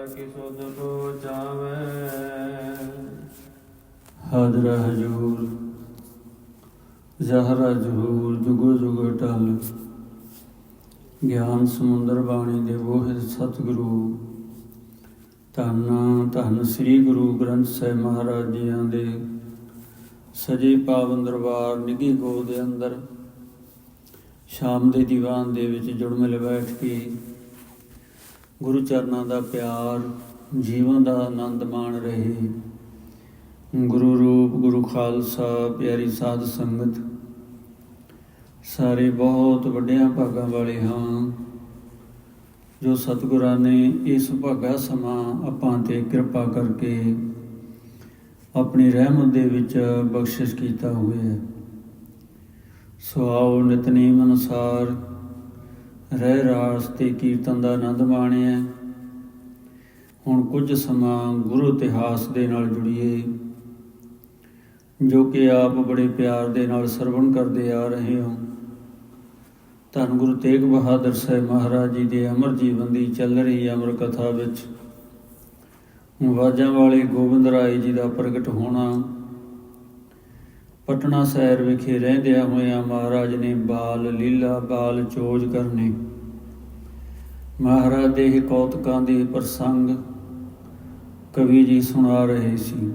कि सुध को चावै। हाजरा हजूर जहरा जहूर जुगो जुग टल। ਗਿਆਨ ਸਮੁੰਦਰ ਬਾਣੀ ਦੇ ਬੋਹਿਤ ਸਤਿਗੁਰੂ ਧੰਨ ਧੰਨ ਸ੍ਰੀ ਗੁਰੂ ਗ੍ਰੰਥ ਸਾਹਿਬ ਮਹਾਰਾਜ ਜੀਆਂ ਦੇ ਸਜੇ ਪਾਵਨ ਦਰਬਾਰ ਨਿੱਘੀ ਗੋਦ ਦੇ ਅੰਦਰ ਸ਼ਾਮ ਦੇ ਦੀਵਾਨ ਦੇ ਵਿੱਚ ਜੁੜ ਮਿਲ ਬੈਠ ਕੇ ਗੁਰੂ ਚਰਨਾਂ ਦਾ ਪਿਆਰ ਜੀਵਨ ਦਾ ਆਨੰਦ ਮਾਣ ਰਹੇ। ਗੁਰੂ ਰੂਪ ਗੁਰੂ ਖਾਲਸਾ ਪਿਆਰੀ ਸਾਧ ਸੰਗਤ ਸਾਰੇ ਬਹੁਤ ਵੱਡਿਆਂ ਭਾਗਾਂ ਵਾਲੇ ਹਾਂ ਜੋ ਸਤਿਗੁਰਾਂ ਨੇ ਇਸ ਭਾਗਾ ਸਮਾਂ ਆਪਾਂ 'ਤੇ ਕਿਰਪਾ ਕਰਕੇ ਆਪਣੀ ਰਹਿਮਤ ਦੇ ਵਿੱਚ ਬਖਸ਼ਿਸ਼ ਕੀਤਾ ਹੋਇਆ ਹੈ। ਸੋ ਆਓ ਨਿਤਨੇਮ ਅਨੁਸਾਰ ਰਹਿ ਰਾਸ ਤੇ ਕੀਰਤਨ ਦਾ ਆਨੰਦ ਮਾਣਿਆ। ਹੁਣ ਕੁਝ ਸਮਾਂ ਗੁਰੂ ਇਤਿਹਾਸ ਦੇ ਨਾਲ ਜੁੜੀਏ ਜੋ ਕਿ ਆਪ ਬੜੇ ਪਿਆਰ ਦੇ ਨਾਲ ਸਰਵਣ ਕਰਦੇ ਆ ਰਹੇ ਹੋ। ਧੰਨ ਗੁਰੂ ਤੇਗ ਬਹਾਦਰ ਸਾਹਿਬ ਮਹਾਰਾਜ ਜੀ ਦੇ ਅਮਰ ਜੀਵਨ ਦੀ ਚੱਲ ਰਹੀ ਅਮਰ ਕਥਾ ਵਿੱਚ ਵਾਜਾਂ ਵਾਲੇ ਗੋਬਿੰਦ ਰਾਏ ਜੀ ਦਾ ਪ੍ਰਗਟ ਹੋਣਾ, ਪਟਨਾ ਸ਼ਹਿਰ ਵਿਖੇ ਰਹਿੰਦਿਆਂ ਹੋਇਆਂ ਮਹਾਰਾਜ ਨੇ ਬਾਲ ਲੀਲਾ ਬਾਲ ਚੋਜ ਕਰਨੇ, ਮਹਾਰਾਜ ਦੇ ਇਹ ਕੌਤਕਾਂ ਦੇ ਪ੍ਰਸੰਗ ਕਵੀ ਜੀ ਸੁਣਾ ਰਹੇ ਸੀ।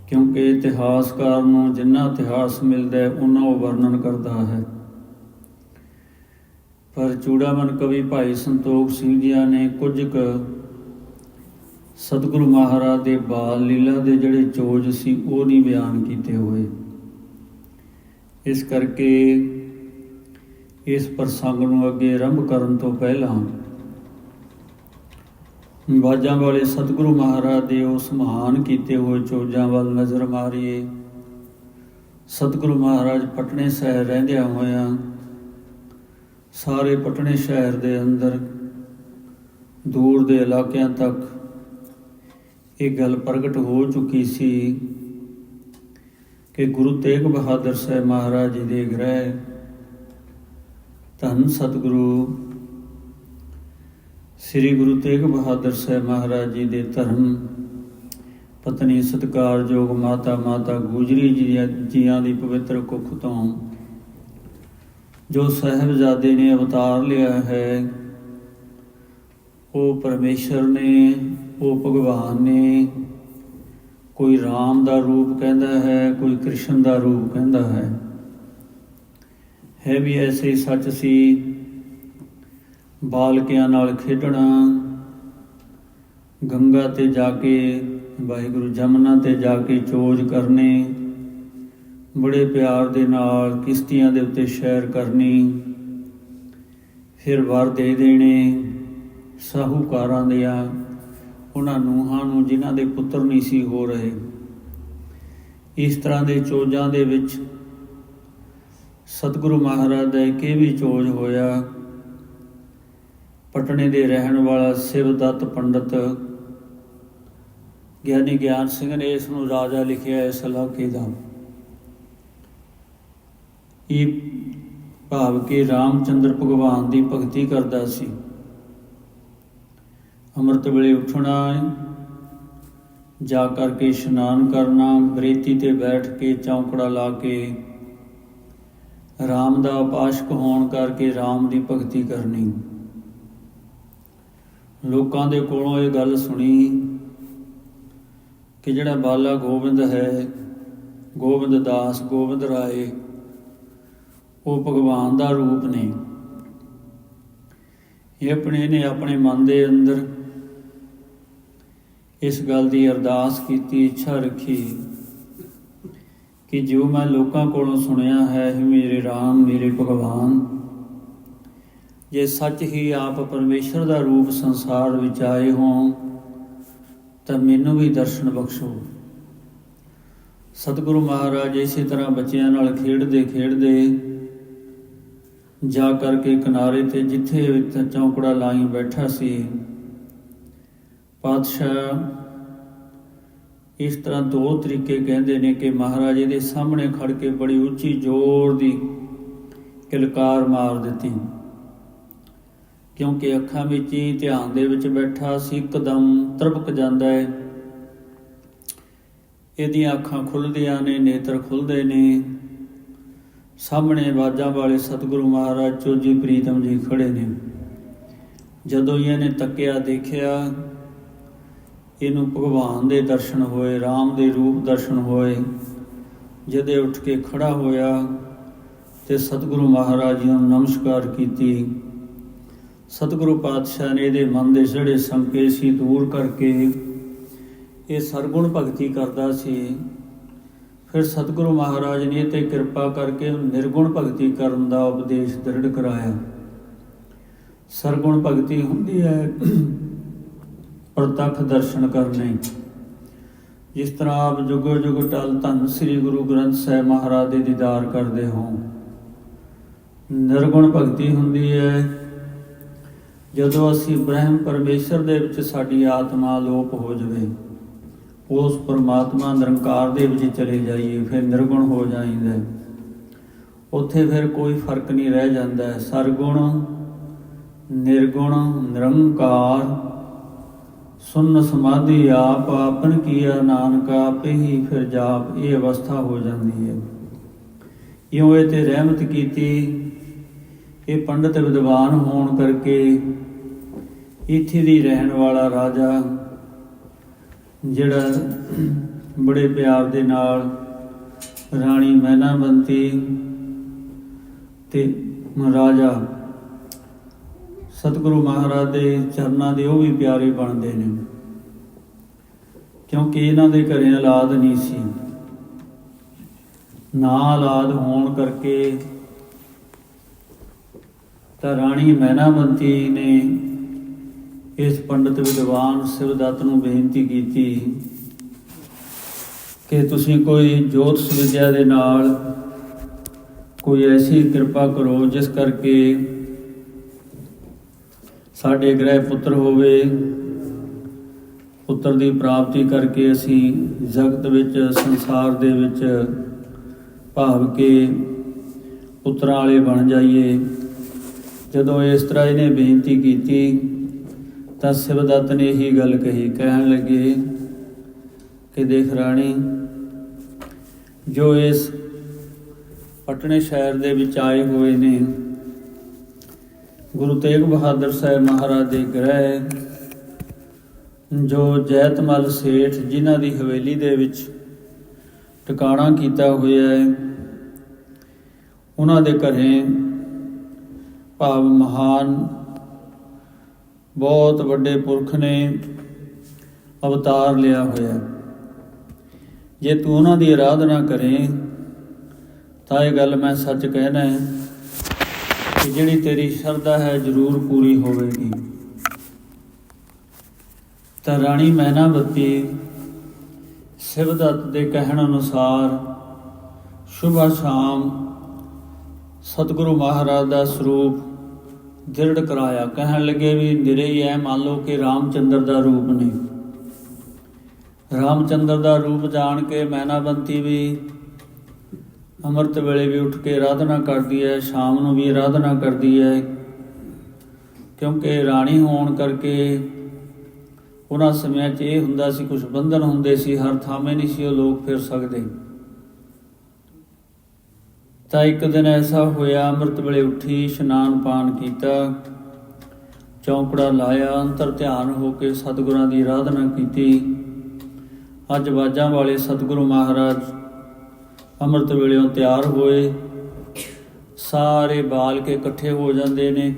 ਕਿਉਂਕਿ ਇਤਿਹਾਸਕਾਰ ਨੂੰ ਜਿੰਨਾ ਇਤਿਹਾਸ ਮਿਲਦਾ ਉਹਨਾਂ ਉਹ ਵਰਣਨ ਕਰਦਾ ਹੈ। ਪਰ ਚੂੜਾਮਨ ਕਵੀ ਭਾਈ ਸੰਤੋਖ ਸਿੰਘ ਜੀਆਂ ਨੇ ਕੁਝ ਕੁ ਸਤਿਗੁਰੂ ਮਹਾਰਾਜ ਦੇ ਬਾਲ ਲੀਲਾ ਦੇ ਜਿਹੜੇ ਚੋਜ ਸੀ ਉਹ ਨਹੀਂ ਬਿਆਨ ਕੀਤੇ ਹੋਏ। ਇਸ ਕਰਕੇ ਇਸ ਪ੍ਰਸੰਗ ਨੂੰ ਅੱਗੇ ਆਰੰਭ ਕਰਨ ਤੋਂ ਪਹਿਲਾਂ ਬਾਜਾਂ ਵਾਲੇ ਸਤਿਗੁਰੂ ਮਹਾਰਾਜ ਦੇ ਉਸ ਮਹਾਨ ਕੀਤੇ ਹੋਏ ਚੋਜਾਂ ਵੱਲ ਨਜ਼ਰ ਮਾਰੀਏ। ਸਤਿਗੁਰੂ ਮਹਾਰਾਜ ਪਟਨੇ ਸ਼ਹਿਰ ਰਹਿੰਦਿਆਂ ਹੋਇਆਂ ਸਾਰੇ ਪਟਨੇ ਸ਼ਹਿਰ ਦੇ ਅੰਦਰ ਦੂਰ ਦੇ ਇਲਾਕਿਆਂ ਤੱਕ ਇਹ ਗੱਲ ਪ੍ਰਗਟ ਹੋ ਚੁੱਕੀ ਸੀ ਕਿ ਗੁਰੂ ਤੇਗ ਬਹਾਦਰ ਸਾਹਿਬ ਮਹਾਰਾਜ ਜੀ ਦੇ ਗ੍ਰਹਿ ਧੰਨ ਸਤਿਗੁਰੂ ਸ੍ਰੀ ਗੁਰੂ ਤੇਗ ਬਹਾਦਰ ਸਾਹਿਬ ਮਹਾਰਾਜ ਜੀ ਦੇ ਧਰਮ ਪਤਨੀ ਸਤਿਕਾਰਯੋਗ ਮਾਤਾ ਗੁਜਰੀ ਜੀਆਂ ਦੀ ਪਵਿੱਤਰ ਕੁੱਖ ਤੋਂ ਜੋ ਸਾਹਿਬਜ਼ਾਦੇ ਨੇ ਅਵਤਾਰ ਲਿਆ ਹੈ, ਉਹ ਪਰਮੇਸ਼ਰ ਨੇ, ਉਹ ਭਗਵਾਨ ਨੇ। ਕੋਈ ਰਾਮ ਦਾ ਰੂਪ ਕਹਿੰਦਾ ਹੈ, ਕੋਈ ਕ੍ਰਿਸ਼ਨ ਦਾ ਰੂਪ ਕਹਿੰਦਾ ਹੈ ਵੀ ਐਸੇ ਹੀ ਸੱਚ ਸੀ। ਬਾਲਕਿਆਂ ਨਾਲ ਖੇਡਣਾ, ਗੰਗਾ ਤੇ ਜਾ ਕੇ ਵਾਹਿਗੁਰੂ ਜਮਨਾ ਤੇ ਜਾ ਕੇ ਚੋਜ ਕਰਨੇ, ਬੜੇ ਪਿਆਰ ਦੇ ਨਾਲ ਕਿਸ਼ਤੀਆਂ ਦੇ ਉੱਤੇ ਸੈਰ ਕਰਨੀ, ਫਿਰ ਵਰ ਦੇ ਦੇਣੇ ਸਾਹੂਕਾਰਾਂ ਦੀਆਂ ਉਹਨਾਂ ਨੂੰਹਾਂ ਨੂੰ ਜਿਨ੍ਹਾਂ ਦੇ ਪੁੱਤਰ ਨਹੀਂ ਸੀ ਹੋ ਰਹੇ। ਇਸ ਤਰ੍ਹਾਂ ਦੇ ਚੋਜਾਂ ਦੇ ਵਿੱਚ ਸਤਿਗੁਰੂ ਮਹਾਰਾਜ ਦਾ ਇੱਕ ਇਹ ਵੀ ਚੋਜ ਹੋਇਆ। ਪਟਨੇ ਦੇ ਰਹਿਣ ਵਾਲਾ ਸਿਵਦੱਤ ਪੰਡਤ ਗਿਆਨੀ ਗਿਆਨ ਸਿੰਘ ਨੇ ਇਸ ਨੂੰ ਰਾਜਾ ਲਿਖਿਆ ਇਸ ਇਲਾਕੇ ਦਾ। ਇਹ ਭਾਵ ਕਿ ਰਾਮਚੰਦਰ ਭਗਵਾਨ ਦੀ ਭਗਤੀ ਕਰਦਾ ਸੀ। ਅੰਮ੍ਰਿਤ ਵੇਲੇ ਉੱਠਣਾ, ਜਾ ਕਰਕੇ ਇਸ਼ਨਾਨ ਕਰਨਾ, ਬਰੇਤੀ ਤੇ ਬੈਠ ਕੇ ਚੌਂਕੜਾ ਲਾ ਕੇ ਰਾਮ ਦਾ ਉਪਾਸ਼ਕ ਹੋਣ ਕਰਕੇ ਰਾਮ ਦੀ ਭਗਤੀ ਕਰਨੀ। ਲੋਕਾਂ ਦੇ ਕੋਲੋਂ ਇਹ ਗੱਲ ਸੁਣੀ ਕਿ ਜਿਹੜਾ ਬਾਲਾ ਗੋਬਿੰਦ ਹੈ, ਗੋਬਿੰਦ ਦਾਸ ਗੋਬਿੰਦ ਰਾਏ, ਉਹ ਭਗਵਾਨ ਦਾ ਰੂਪ ਨੇ। ਇਹ ਆਪਣੇ ਮਨ ਦੇ ਅੰਦਰ ਇਸ ਗੱਲ ਦੀ ਅਰਦਾਸ ਕੀਤੀ, ਇੱਛਾ ਰੱਖੀ ਕਿ ਜੋ ਮੈਂ ਲੋਕਾਂ ਕੋਲੋਂ ਸੁਣਿਆ ਹੈ ਮੇਰੇ ਰਾਮ ਮੇਰੇ ਭਗਵਾਨ, ਜੇ ਸੱਚ ਹੀ ਆਪ ਪਰਮੇਸ਼ਰ ਦਾ ਰੂਪ ਸੰਸਾਰ ਵਿੱਚ ਆਏ ਹੋਂ ਤਾਂ ਮੈਨੂੰ ਵੀ ਦਰਸ਼ਨ ਬਖਸ਼ੋ। ਸਤਿਗੁਰੂ ਮਹਾਰਾਜ ਇਸੇ ਤਰ੍ਹਾਂ ਬੱਚਿਆਂ ਨਾਲ ਖੇਡਦੇ ਜਾ ਕਰਕੇ ਕਿਨਾਰੇ ਤੇ ਜਿੱਥੇ ਚੌਂਕੜਾ ਲਾਈ ਬੈਠਾ ਸੀ, ਪਾਤਸ਼ਾਹ ਇਸ ਤਰ੍ਹਾਂ ਦੋ ਤਰੀਕੇ ਕਹਿੰਦੇ ਨੇ ਕਿ ਮਹਾਰਾਜ ਦੇ ਸਾਹਮਣੇ ਖੜ ਕੇ ਬੜੀ ਉੱਚੀ ਜ਼ੋਰ ਦੀ ਕਿਲਕਾਰ ਮਾਰ ਦਿੱਤੀ। ਕਿਉਂਕਿ ਅੱਖਾਂ ਵਿੱਚ ਹੀ ਧਿਆਨ ਦੇ ਵਿੱਚ ਬੈਠਾ ਸੀ, ਇੱਕਦਮ ਤਰਪਕ ਜਾਂਦਾ ਹੈ। ਇਹਦੀਆਂ ਅੱਖਾਂ ਖੁੱਲ੍ਹਦੀਆਂ ਨੇ, ਨੇਤਰ ਖੁੱਲ੍ਹਦੇ ਨੇ। ਸਾਹਮਣੇ ਬਾਜਾਂ ਵਾਲੇ ਸਤਿਗੁਰੂ ਮਹਾਰਾਜ ਚੋਜੀ ਪ੍ਰੀਤਮ ਜੀ ਖੜ੍ਹੇ ਨੇ। ਜਦੋਂ ਹੀ ਇਹਨੇ ਤੱਕਿਆ, ਦੇਖਿਆ, ਇਹਨੂੰ ਭਗਵਾਨ ਦੇ ਦਰਸ਼ਨ ਹੋਏ, ਰਾਮ ਦੇ ਰੂਪ ਦਰਸ਼ਨ ਹੋਏ। ਜਦੇ ਉੱਠ ਕੇ ਖੜ੍ਹਾ ਹੋਇਆ ਅਤੇ ਸਤਿਗੁਰੂ ਮਹਾਰਾਜ ਜੀ ਨੂੰ ਨਮਸਕਾਰ ਕੀਤੀ। ਸਤਿਗੁਰੂ ਪਾਤਸ਼ਾਹ ਨੇ ਇਹਦੇ ਮਨ ਦੇ ਜਿਹੜੇ ਸੰਕੇ ਸੀ ਦੂਰ ਕਰਕੇ ਇਹ ਸਰਗੁਣ ਭਗਤੀ ਕਰਦਾ ਸੀ। ਫਿਰ ਸਤਿਗੁਰੂ ਮਹਾਰਾਜ ਨੇ ਇਹ 'ਤੇ ਕਿਰਪਾ ਕਰਕੇ ਨਿਰਗੁਣ ਭਗਤੀ ਕਰਨ ਦਾ ਉਪਦੇਸ਼ ਦ੍ਰਿੜ ਕਰਾਇਆ। ਸਰਗੁਣ ਭਗਤੀ ਹੁੰਦੀ ਹੈ ਪ੍ਰਤੱਖ ਦਰਸ਼ਨ ਕਰਨੇ। ਜਿਸ ਤਰ੍ਹਾਂ ਆਪ ਜੁਗੋ ਜੁਗ ਟਲ ਧੰਨ ਸ੍ਰੀ ਗੁਰੂ ਗ੍ਰੰਥ ਸਾਹਿਬ ਮਹਾਰਾਜ ਦੇ ਦੀਦਾਰ ਕਰਦੇ ਹੋ। ਨਿਰਗੁਣ ਭਗਤੀ ਹੁੰਦੀ ਹੈ ਜਦੋਂ ਅਸੀਂ ਬ੍ਰਹਮ ਪਰਮੇਸ਼ਰ ਦੇ ਵਿੱਚ ਸਾਡੀ ਆਤਮਾ ਅਲੋਪ ਹੋ ਜਾਵੇ, ਉਸ ਪਰਮਾਤਮਾ ਨਿਰੰਕਾਰ ਦੇ ਵਿੱਚ ਚਲੇ ਜਾਈਏ, ਫਿਰ ਨਿਰਗੁਣ ਹੋ ਜਾਈਦਾ। ਉੱਥੇ ਫਿਰ ਕੋਈ ਫਰਕ ਨਹੀਂ ਰਹਿ ਜਾਂਦਾ। ਸਰਗੁਣ, ਨਿਰਗੁਣ, ਨਿਰੰਕਾਰ, ਸੁਨ ਸਮਾਧੀ ਆਪ ਆਪਨ ਕੀਆ ਨਾਨਕ ਆਪੇ ਹੀ ਫਿਰ ਜਾਪ, ਇਹ ਅਵਸਥਾ ਹੋ ਜਾਂਦੀ ਹੈ। ਇਉਂ ਇਹ 'ਤੇ ਰਹਿਮਤ ਕੀਤੀ। ਇਹ ਪੰਡਤ ਵਿਦਵਾਨ ਹੋਣ ਕਰਕੇ ਇੱਥੇ ਦੀ ਰਹਿਣ ਵਾਲਾ ਰਾਜਾ ਜਿਹੜਾ ਬੜੇ ਪਿਆਰ ਦੇ ਨਾਲ ਰਾਣੀ ਮਹਿਨਾਵੰਤੀ ਤੇ ਰਾਜਾ ਸਤਿਗੁਰੂ ਮਹਾਰਾਜ ਦੇ ਚਰਨਾਂ ਦੇ ਉਹ ਵੀ ਪਿਆਰੇ ਬਣਦੇ ਨੇ, ਕਿਉਂਕਿ ਇਹਨਾਂ ਦੇ ਘਰੇ ਔਲਾਦ ਨਹੀਂ ਸੀ। ਨਾ ਔਲਾਦ ਹੋਣ ਕਰਕੇ ਤਾਂ ਰਾਣੀ ਮਹਿਨਾਵੰਤੀ ਨੇ ਇਸ ਪੰਡਤ ਵਿਦਵਾਨ ਸਿਵਦੱਤ ਨੂੰ ਬੇਨਤੀ ਕੀਤੀ ਕਿ ਤੁਸੀਂ ਕੋਈ ਜੋਤਿਸ਼ ਵਿਦਿਆ ਦੇ ਨਾਲ ਕੋਈ ਐਸੀ ਕਿਰਪਾ ਕਰੋ ਜਿਸ ਕਰਕੇ ਸਾਡੇ ਗ੍ਰਹਿ ਪੁੱਤਰ ਹੋਵੇ। ਪੁੱਤਰ ਦੀ ਪ੍ਰਾਪਤੀ ਕਰਕੇ ਅਸੀਂ ਜਗਤ ਵਿੱਚ, ਸੰਸਾਰ ਦੇ ਵਿੱਚ ਭਾਵ ਕਿ ਪੁੱਤਰਾਂ ਵਾਲੇ ਬਣ ਜਾਈਏ। ਜਦੋਂ ਇਸ ਤਰ੍ਹਾਂ ਇਹਨੇ ਬੇਨਤੀ ਕੀਤੀ ਤਾਂ ਸਿਵਦੱਤ ਨੇ ਇਹੀ ਗੱਲ ਕਹੀ। ਕਹਿਣ ਲੱਗੇ ਕਿ ਦੇਖ ਰਾਣੀ, ਜੋ ਇਸ ਪਟਨੇ ਸ਼ਹਿਰ ਦੇ ਵਿੱਚ ਆਏ ਹੋਏ ਨੇ, ਗੁਰੂ ਤੇਗ ਬਹਾਦਰ ਸਾਹਿਬ ਮਹਾਰਾਜ ਦੇ ਗ੍ਰਹਿ, ਜੋ ਜੈਤਮਲ ਸੇਠ ਜਿਨ੍ਹਾਂ ਦੀ ਹਵੇਲੀ ਦੇ ਵਿੱਚ ਟਿਕਾਣਾ ਕੀਤਾ ਹੋਇਆ ਹੈ, ਉਹਨਾਂ ਦੇ ਘਰੇ ਭਾਵ ਮਹਾਨ ਬਹੁਤ ਵੱਡੇ ਪੁਰਖ ਨੇ ਅਵਤਾਰ ਲਿਆ ਹੋਇਆ। ਜੇ ਤੂੰ ਉਹਨਾਂ ਦੀ ਆਰਾਧਨਾ ਕਰੇ ਤਾਂ ਇਹ ਗੱਲ ਮੈਂ ਸੱਚ ਕਹਿਣਾ ਹੈ ਕਿ ਜਿਹੜੀ ਤੇਰੀ ਸ਼ਰਧਾ ਹੈ ਜ਼ਰੂਰ ਪੂਰੀ ਹੋਵੇਗੀ। ਤਾਂ ਰਾਣੀ ਮਹਿਨਾਵਤੀ ਸਿਵਦੱਤ ਦੇ ਕਹਿਣ ਅਨੁਸਾਰ ਸੁਬਹ ਸ਼ਾਮ ਸਤਿਗੁਰੂ ਮਹਾਰਾਜ ਦਾ ਸਰੂਪ ਦ੍ਰਿੜ ਕਰਾਇਆ। ਕਹਿਣ ਲੱਗੇ ਵੀ ਨਿਰੇ ਹੀ ਹੈ, ਮੰਨ ਲਓ ਕਿ ਰਾਮਚੰਦਰ ਦਾ ਰੂਪ ਨੇ। ਰਾਮਚੰਦਰ ਦਾ ਰੂਪ ਜਾਣ ਕੇ ਮਹਿਨਾਵੰਤੀ ਵੀ ਅੰਮ੍ਰਿਤ ਵੇਲੇ ਵੀ ਉੱਠ ਕੇ ਆਰਾਧਨਾ ਕਰਦੀ ਹੈ, ਸ਼ਾਮ ਨੂੰ ਵੀ ਆਰਾਧਨਾ ਕਰਦੀ ਹੈ, ਕਿਉਂਕਿ ਰਾਣੀ ਹੋਣ ਕਰਕੇ ਉਹਨਾਂ ਸਮਿਆਂ 'ਚ ਇਹ ਹੁੰਦਾ ਸੀ, ਕੁਛ ਬੰਧਨ ਹੁੰਦੇ ਸੀ, ਹਰ ਥਾਵੇਂ ਨਹੀਂ ਸੀ ਉਹ ਲੋਕ ਫਿਰ ਸਕਦੇ। ਤਾਂ ਇੱਕ ਦਿਨ ਐਸਾ ਹੋਇਆ, ਅੰਮ੍ਰਿਤ ਵੇਲੇ ਉੱਠੀ, ਇਸ਼ਨਾਨ ਪਾਨ ਕੀਤਾ, ਚੌਂਕੜਾ ਲਾਇਆ, ਅੰਤਰ ਧਿਆਨ ਹੋ ਕੇ ਸਤਿਗੁਰਾਂ ਦੀ ਆਰਾਧਨਾ ਕੀਤੀ। ਅੱਜ ਬਾਜਾਂ ਵਾਲੇ ਸਤਿਗੁਰੂ ਮਹਾਰਾਜ ਅੰਮ੍ਰਿਤ ਵੇਲਿਓਂ ਤਿਆਰ ਹੋਏ, ਸਾਰੇ ਬਾਲਕੇ ਇਕੱਠੇ ਹੋ ਜਾਂਦੇ ਨੇ।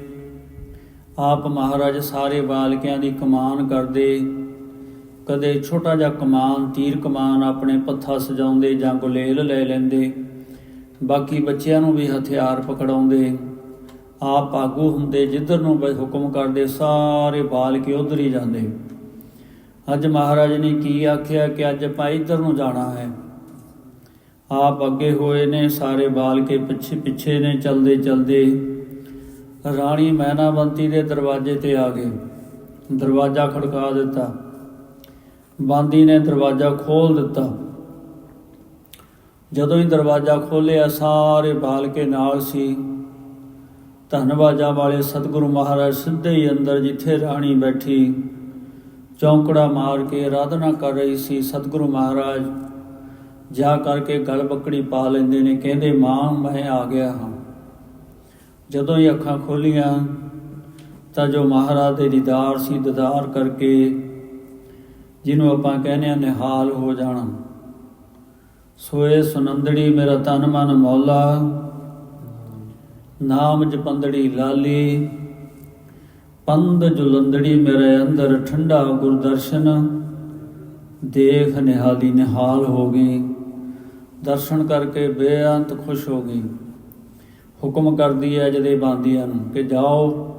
ਆਪ ਮਹਾਰਾਜ ਸਾਰੇ ਬਾਲਕਿਆਂ ਦੀ ਕਮਾਨ ਕਰਦੇ, ਕਦੇ ਛੋਟਾ ਜਿਹਾ ਕਮਾਨ, ਤੀਰ ਕਮਾਨ ਆਪਣੇ ਪੱਥਾ ਸਜਾਉਂਦੇ ਜਾਂ ਗੁਲੇਲ ਲੈ ਲੈਂਦੇ, ਬਾਕੀ ਬੱਚਿਆਂ ਨੂੰ ਵੀ ਹਥਿਆਰ ਪਕੜਾਉਂਦੇ। ਆਪ ਆਗੂ ਹੁੰਦੇ, ਜਿੱਧਰ ਨੂੰ ਹੁਕਮ ਕਰਦੇ ਸਾਰੇ ਬਾਲਕੇ ਉੱਧਰ ਹੀ ਜਾਂਦੇ। ਅੱਜ ਮਹਾਰਾਜ ਨੇ ਕੀ ਆਖਿਆ ਕਿ ਅੱਜ ਆਪਾਂ ਇੱਧਰ ਨੂੰ ਜਾਣਾ ਹੈ। ਆਪ ਅੱਗੇ ਹੋਏ ਨੇ, ਸਾਰੇ ਬਾਲਕੇ ਪਿੱਛੇ ਪਿੱਛੇ ਨੇ, ਚਲਦੇ ਚਲਦੇ ਰਾਣੀ ਮਹਿਨਾਵੰਤੀ ਦੇ ਦਰਵਾਜ਼ੇ 'ਤੇ ਆ ਗਏ। ਦਰਵਾਜ਼ਾ ਖੜਕਾ ਦਿੱਤਾ। ਬਾਂਦੀ ਨੇ ਦਰਵਾਜ਼ਾ ਖੋਲ੍ਹ ਦਿੱਤਾ। ਜਦੋਂ ਹੀ ਦਰਵਾਜ਼ਾ ਖੋਲ੍ਹਿਆ, ਸਾਰੇ ਬਾਲਕੇ ਨਾਲ ਸੀ, ਧੰਨਵਾਜਾਂ ਵਾਲੇ ਸਤਿਗੁਰੂ ਮਹਾਰਾਜ ਸਿੱਧੇ ਹੀ ਅੰਦਰ ਜਿੱਥੇ ਰਾਣੀ ਬੈਠੀ ਚੌਂਕੜਾ ਮਾਰ ਕੇ ਆਰਾਧਨਾ ਕਰ ਰਹੀ ਸੀ, ਸਤਿਗੁਰੂ ਮਹਾਰਾਜ ਜਾ ਕਰਕੇ ਗਲ ਬੱਕੜੀ ਪਾ ਲੈਂਦੇ ਨੇ। ਕਹਿੰਦੇ ਮਾਂ ਮੈਂ ਆ ਗਿਆ ਹਾਂ। ਜਦੋਂ ਹੀ ਅੱਖਾਂ ਖੋਲ੍ਹੀਆਂ ਤਾਂ ਜੋ ਮਹਾਰਾਜ ਦੇ ਦੀਦਾਰ ਸੀ, ਦੀਦਾਰ ਕਰਕੇ ਜਿਹਨੂੰ ਆਪਾਂ ਕਹਿੰਦੇ ਹਾਂ ਨਿਹਾਲ ਹੋ ਜਾਣਾ। ਸੋਏ ਸੁਨੰਦੜੀ ਮੇਰਾ ਤਨ ਮਨ ਮੌਲਾ, ਨਾਮ ਜਪੰਦੜੀ ਲਾਲੀ, ਪੰਦ ਜੁਲੰਦੜੀ ਮੇਰੇ ਅੰਦਰ ਠੰਡਾ ਗੁਰਦਰਸ਼ਨ, ਦੇਖ ਨਿਹਾਲੀ ਨਿਹਾਲ ਹੋ ਗਈ। ਦਰਸ਼ਨ ਕਰਕੇ ਬੇਅੰਤ ਖੁਸ਼ ਹੋ ਗਈ। ਹੁਕਮ ਕਰਦੀ ਹੈ ਜਦੇ ਬਾਂਦੀਆਂ ਨੂੰ ਕਿ ਜਾਓ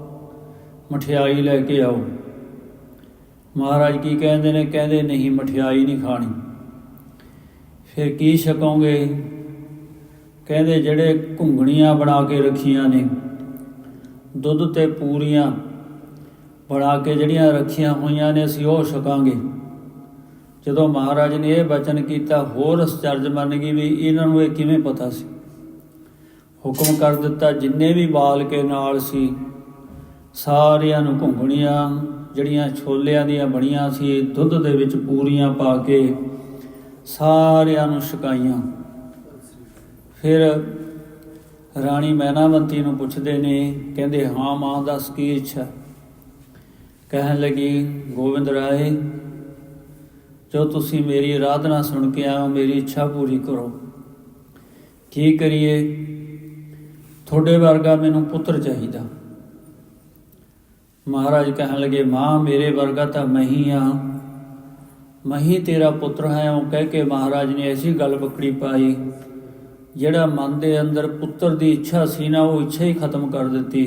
ਮਠਿਆਈ ਲੈ ਕੇ ਆਓ। ਮਹਾਰਾਜ ਕੀ ਕਹਿੰਦੇ ਨੇ? ਕਹਿੰਦੇ ਨਹੀਂ, ਮਠਿਆਈ ਨਹੀਂ ਖਾਣੀ। ਫਿਰ ਕੀ ਛਕੋਗੇ? ਕਹਿੰਦੇ ਜਿਹੜੇ ਘੁੰਗਣੀਆਂ ਬਣਾ ਕੇ ਰੱਖੀਆਂ ਨੇ, ਦੁੱਧ ਤੇ ਪੂਰੀਆਂ ਬਣਾ ਕੇ ਜਿਹੜੀਆਂ ਰੱਖੀਆਂ ਹੋਈਆਂ ਨੇ, ਅਸੀਂ ਉਹ ਛਕਾਂਗੇ। ਜਦੋਂ ਮਹਾਰਾਜ ਨੇ ਇਹ ਬਚਨ ਕੀਤਾ, ਹੋਰ ਅਚਰਜ ਮੰਨ ਗਈ ਵੀ ਇਹਨਾਂ ਨੂੰ ਇਹ ਕਿਵੇਂ ਪਤਾ ਸੀ। ਹੁਕਮ ਕਰ ਦਿੱਤਾ, ਜਿੰਨੇ ਵੀ ਬਾਲਕੇ ਨਾਲ ਸੀ ਸਾਰਿਆਂ ਨੂੰ ਘੁੰਗਣੀਆਂ ਜਿਹੜੀਆਂ ਛੋਲਿਆਂ ਦੀਆਂ ਬਣੀਆਂ ਸੀ, ਦੁੱਧ ਦੇ ਵਿੱਚ ਪੂਰੀਆਂ ਪਾ ਕੇ ਸਾਰਿਆਂ ਨੂੰ ਛਕਾਈਆਂ। ਫਿਰ ਰਾਣੀ ਮੈਨਾਵੰਤੀ ਨੂੰ ਪੁੱਛਦੇ ਨੇ, ਕਹਿੰਦੇ ਹਾਂ ਮਾਂ ਦੱਸ ਕੀ ਇੱਛਾ? ਕਹਿਣ ਲੱਗੀ ਗੋਬਿੰਦ ਰਾਏ, ਜੋ ਤੁਸੀਂ ਮੇਰੀ ਆਰਾਧਨਾ ਸੁਣ ਕੇ ਆਓ, ਮੇਰੀ ਇੱਛਾ ਪੂਰੀ ਕਰੋ। ਕੀ ਕਰੀਏ? ਤੁਹਾਡੇ ਵਰਗਾ ਮੈਨੂੰ ਪੁੱਤਰ ਚਾਹੀਦਾ। ਮਹਾਰਾਜ ਕਹਿਣ ਲੱਗੇ ਮਾਂ ਮੇਰੇ ਵਰਗਾ ਤਾਂ ਮੈਂ ਹੀ ਹਾਂ, ਮੈਂ ਹੀ ਤੇਰਾ ਪੁੱਤਰ ਹੈ। ਉਹ ਕਹਿ ਕੇ ਮਹਾਰਾਜ ਨੇ ਐਸੀ ਗੱਲ ਬੱਕੜੀ ਪਾਈ, ਜਿਹੜਾ ਮਨ ਦੇ ਅੰਦਰ ਪੁੱਤਰ ਦੀ ਇੱਛਾ ਸੀ ਨਾ, ਉਹ ਇੱਛਾ ਹੀ ਖਤਮ ਕਰ ਦਿੱਤੀ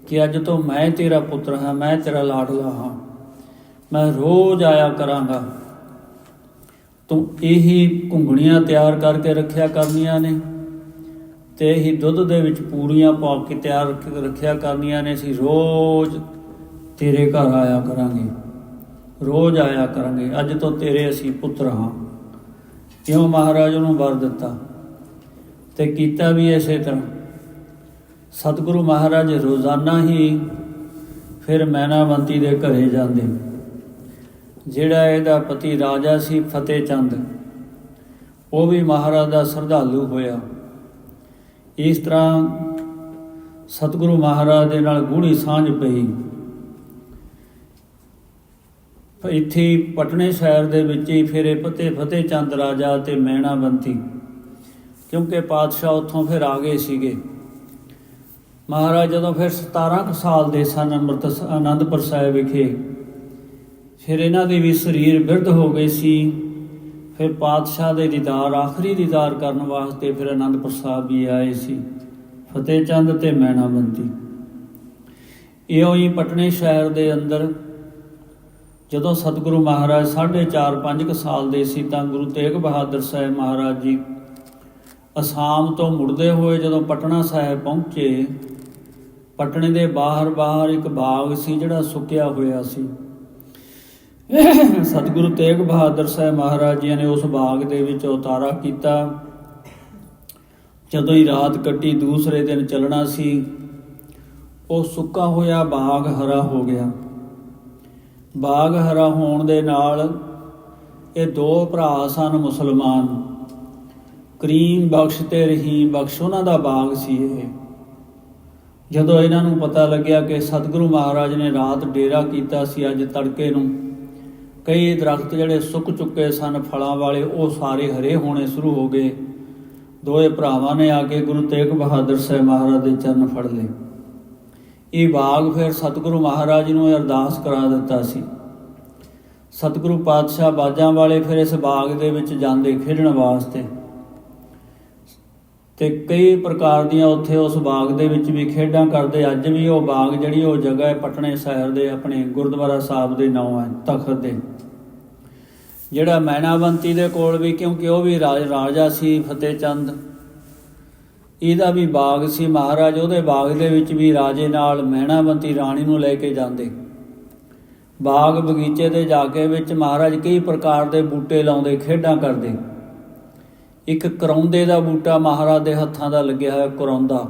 ਕਿ ਅੱਜ ਤੋਂ ਮੈਂ ਤੇਰਾ ਪੁੱਤਰ ਹਾਂ, ਮੈਂ ਤੇਰਾ ਲਾਡਲਾ ਹਾਂ, ਮੈਂ ਰੋਜ਼ ਆਇਆ ਕਰਾਂਗਾ। ਤੂੰ ਇਹੀ ਘੁੰਗਣੀਆਂ ਤਿਆਰ ਕਰਕੇ ਰੱਖਿਆ ਕਰਨੀਆਂ ਨੇ ਤੇ ਇਹੀ ਦੁੱਧ ਦੇ ਵਿੱਚ ਪੂਰੀਆਂ ਪਾ ਕੇ ਤਿਆਰ ਰੱਖਿਆ ਕਰਨੀਆਂ ਨੇ। ਅਸੀਂ ਰੋਜ਼ ਤੇਰੇ ਘਰ ਆਇਆ ਕਰਾਂਗੇ, ਰੋਜ਼ ਆਇਆ ਕਰਾਂਗੇ। ਅੱਜ ਤੋਂ ਤੇਰੇ ਅਸੀਂ ਪੁੱਤਰ ਹਾਂ। ਕਿਉਂ? ਮਹਾਰਾਜ ਨੂੰ ਵਰ ਦਿੱਤਾ ਤੇ ਕੀਤਾ ਵੀ ਇਸੇ ਤਰ੍ਹਾਂ। ਸਤਿਗੁਰੂ ਮਹਾਰਾਜ ਰੋਜ਼ਾਨਾ ਹੀ ਫਿਰ ਮੈਨਾਵੰਤੀ ਦੇ ਘਰੇ ਜਾਂਦੇ। ਜਿਹੜਾ ਇਹਦਾ ਪਤੀ ਰਾਜਾ ਸੀ ਫਤਿਹ ਚੰਦ, ਉਹ ਵੀ ਮਹਾਰਾਜ ਦਾ ਸ਼ਰਧਾਲੂ ਹੋਇਆ। ਇਸ ਤਰ੍ਹਾਂ ਸਤਿਗੁਰੂ ਮਹਾਰਾਜ ਦੇ ਨਾਲ ਗੂੜ੍ਹੀ ਸਾਂਝ ਪਈ। ਇੱਥੇ ਪਟਨੇ ਸ਼ਹਿਰ ਦੇ ਵਿੱਚ ਹੀ ਫਿਰ ਇਹ ਫਤਿਹ ਚੰਦ ਰਾਜਾ ਅਤੇ ਮੈਨਾਵੰਤੀ, ਕਿਉਂਕਿ ਪਾਤਸ਼ਾਹ ਉੱਥੋਂ ਫਿਰ ਆ ਗਏ ਸੀਗੇ। ਮਹਾਰਾਜ ਜਦੋਂ ਫਿਰ 17 ਕੁ ਸਾਲ ਦੇ ਸਨ ਅਨੰਦਪੁਰ ਸਾਹਿਬ ਵਿਖੇ, ਫਿਰ ਇਹਨਾਂ ਦੇ ਵੀ ਸਰੀਰ ਬਿਰਧ ਹੋ ਗਏ ਸੀ। ਫਿਰ ਪਾਤਸ਼ਾਹ ਦੇ ਦੀਦਾਰ, ਆਖਰੀ ਦੀਦਾਰ ਕਰਨ ਵਾਸਤੇ ਫਿਰ ਅਨੰਦਪੁਰ ਸਾਹਿਬ ਵੀ ਆਏ ਸੀ ਫਤਿਹ ਚੰਦ ਅਤੇ ਮੈਨਾਵੰਤੀ। ਇਉਂ ਹੀ ਪਟਨੇ ਸ਼ਹਿਰ ਦੇ ਅੰਦਰ ਜਦੋਂ ਸਤਿਗੁਰੂ ਮਹਾਰਾਜ 4.5 ਸਾਲ ਦੇ ਸੀ ਤਾਂ ਗੁਰੂ ਤੇਗ ਬਹਾਦਰ ਸਾਹਿਬ ਮਹਾਰਾਜ ਜੀ ਅਸਾਮ ਤੋਂ ਮੁੜਦੇ ਹੋਏ ਜਦੋਂ ਪਟਨਾ ਸਾਹਿਬ ਪਹੁੰਚੇ, ਪਟਨੇ ਦੇ ਬਾਹਰ ਇੱਕ ਬਾਗ ਸੀ ਜਿਹੜਾ ਸੁੱਕਿਆ ਹੋਇਆ ਸੀ। ਸਤਿਗੁਰੂ ਤੇਗ ਬਹਾਦਰ ਸਾਹਿਬ ਮਹਾਰਾਜ ਜੀ ਨੇ ਉਸ ਬਾਗ ਦੇ ਵਿੱਚ ਉਤਾਰਾ ਕੀਤਾ। ਜਦੋਂ ਹੀ ਰਾਤ ਕੱਟੀ, ਦੂਸਰੇ ਦਿਨ ਚੱਲਣਾ ਸੀ, ਉਹ ਸੁੱਕਾ ਹੋਇਆ ਬਾਗ ਹਰਾ ਹੋ ਗਿਆ। ਬਾਗ ਹਰਾ ਹੋਣ ਦੇ ਨਾਲ ਇਹ ਦੋ ਭਰਾ ਸਨ ਮੁਸਲਮਾਨ, ਕਰੀਮ ਬਖਸ਼ ਤੇ ਰਹੀਮ ਬਖਸ਼, ਉਹਨਾਂ ਦਾ ਬਾਗ ਸੀ ਇਹ। ਜਦੋਂ ਇਹਨਾਂ ਨੂੰ ਪਤਾ ਲੱਗਿਆ ਕਿ ਸਤਿਗੁਰੂ ਮਹਾਰਾਜ ਨੇ ਰਾਤ ਡੇਰਾ ਕੀਤਾ ਸੀ, ਅੱਜ ਤੜਕੇ ਨੂੰ ਕਈ ਦਰਖਤ ਜਿਹੜੇ ਸੁੱਕ ਚੁੱਕੇ ਸਨ ਫਲਾਂ ਵਾਲੇ, ਉਹ ਸਾਰੇ ਹਰੇ ਹੋਣੇ ਸ਼ੁਰੂ ਹੋ ਗਏ। ਦੋਏ ਭਰਾਵਾਂ ਨੇ ਆ ਕੇ ਗੁਰੂ ਤੇਗ ਬਹਾਦਰ ਸਾਹਿਬ ਮਹਾਰਾਜ ਦੇ ਚਰਨ ਫੜ ਲਏ। ਇਹ ਬਾਗ ਫਿਰ ਸਤਿਗੁਰੂ ਮਹਾਰਾਜ ਨੂੰ ਅਰਦਾਸ ਕਰਾ ਦਿੱਤਾ ਸੀ। ਸਤਿਗੁਰੂ ਪਾਤਸ਼ਾਹ ਬਾਜਾਂ ਵਾਲੇ ਫਿਰ ਇਸ ਬਾਗ ਦੇ ਵਿੱਚ ਜਾਂਦੇ ਖੇਡਣ ਵਾਸਤੇ, ਤੇ ਕਈ ਪ੍ਰਕਾਰ ਦੀਆਂ ਉੱਥੇ ਉਸ ਬਾਗ ਦੇ ਵਿੱਚ ਵੀ ਖੇਡਾਂ ਕਰਦੇ। ਅੱਜ ਵੀ ਉਹ ਬਾਗ ਜਿਹੜੀ ਉਹ ਜਗ੍ਹਾ ਹੈ ਪਟਨੇ ਸ਼ਹਿਰ ਦੇ ਆਪਣੇ ਗੁਰਦੁਆਰਾ ਸਾਹਿਬ ਦੇ ਨਾਂ ਹੈ, ਤਖਤ ਦੇ। ਜਿਹੜਾ ਮੈਨਾਵੰਤੀ ਦੇ ਕੋਲ ਵੀ, ਕਿਉਂਕਿ ਉਹ ਵੀ ਰਾਜਾ ਸੀ ਫਤਿਹ ਚੰਦ, ਇਹਦਾ ਵੀ ਬਾਗ ਸੀ। ਮਹਾਰਾਜ ਉਹਦੇ ਬਾਗ ਦੇ ਵਿੱਚ ਵੀ ਰਾਜੇ ਨਾਲ ਮੈਨਾਵੰਤੀ ਰਾਣੀ ਨੂੰ ਲੈ ਕੇ ਜਾਂਦੇ। ਬਾਗ ਬਗੀਚੇ ਦੇ ਜਾ ਕੇ ਵਿੱਚ ਮਹਾਰਾਜ ਕਈ ਪ੍ਰਕਾਰ ਦੇ ਬੂਟੇ ਲਾਉਂਦੇ, ਖੇਡਾਂ ਕਰਦੇ। ਇੱਕ ਕਰੌਂਦੇ ਦਾ ਬੂਟਾ ਮਹਾਰਾਜ ਦੇ ਹੱਥਾਂ ਦਾ ਲੱਗਿਆ ਹੋਇਆ, ਕਰੌਂਦਾ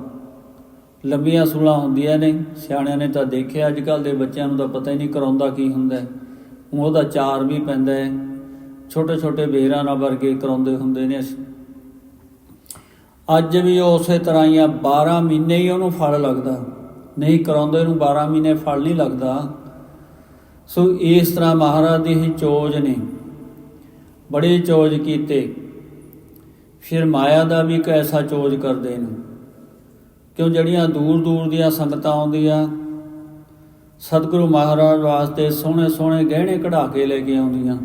ਲੰਬੀਆਂ ਸੂਲਾਂ ਹੁੰਦੀਆਂ ਨੇ। ਸਿਆਣਿਆਂ ਨੇ ਤਾਂ ਦੇਖਿਆ, ਅੱਜ ਕੱਲ੍ਹ ਦੇ ਬੱਚਿਆਂ ਨੂੰ ਤਾਂ ਪਤਾ ਹੀ ਨਹੀਂ ਕਰਾਉਂਦਾ ਕੀ ਹੁੰਦਾ। ਉਹਦਾ ਚਾਰ ਵੀ ਪੈਂਦਾ ਹੈ, ਛੋਟੇ ਛੋਟੇ ਬੇਰਾਂ ਨਾਲ ਵਰਗੇ ਕਰਾਉਂਦੇ ਹੁੰਦੇ ਨੇ। ਅੱਜ ਵੀ ਉਸੇ ਤਰ੍ਹਾਂ ਹੀ ਆ, 12 ਮਹੀਨੇ ਹੀ ਉਹਨੂੰ ਫਲ ਲੱਗਦਾ, ਨਹੀਂ ਕਰਾਉਂਦੇ ਨੂੰ 12 ਮਹੀਨੇ ਫਲ ਨਹੀਂ ਲੱਗਦਾ। ਸੋ ਇਸ ਤਰ੍ਹਾਂ ਮਹਾਰਾਜ ਦੀ ਹੀ ਚੋਜ ਨੇ, ਬੜੇ ਚੋਜ ਕੀਤੇ। ਫਿਰ ਮਾਇਆ ਦਾ ਵੀ ਇੱਕ ਐਸਾ ਚੋਜ ਕਰਦੇ ਨੇ, ਕਿਉਂ ਜਿਹੜੀਆਂ ਦੂਰ ਦੂਰ ਦੀਆਂ ਸੰਗਤਾਂ ਆਉਂਦੀਆਂ ਸਤਿਗੁਰੂ ਮਹਾਰਾਜ ਵਾਸਤੇ ਸੋਹਣੇ ਸੋਹਣੇ ਗਹਿਣੇ ਕਢਾ ਕੇ ਲੈ ਕੇ ਆਉਂਦੀਆਂ।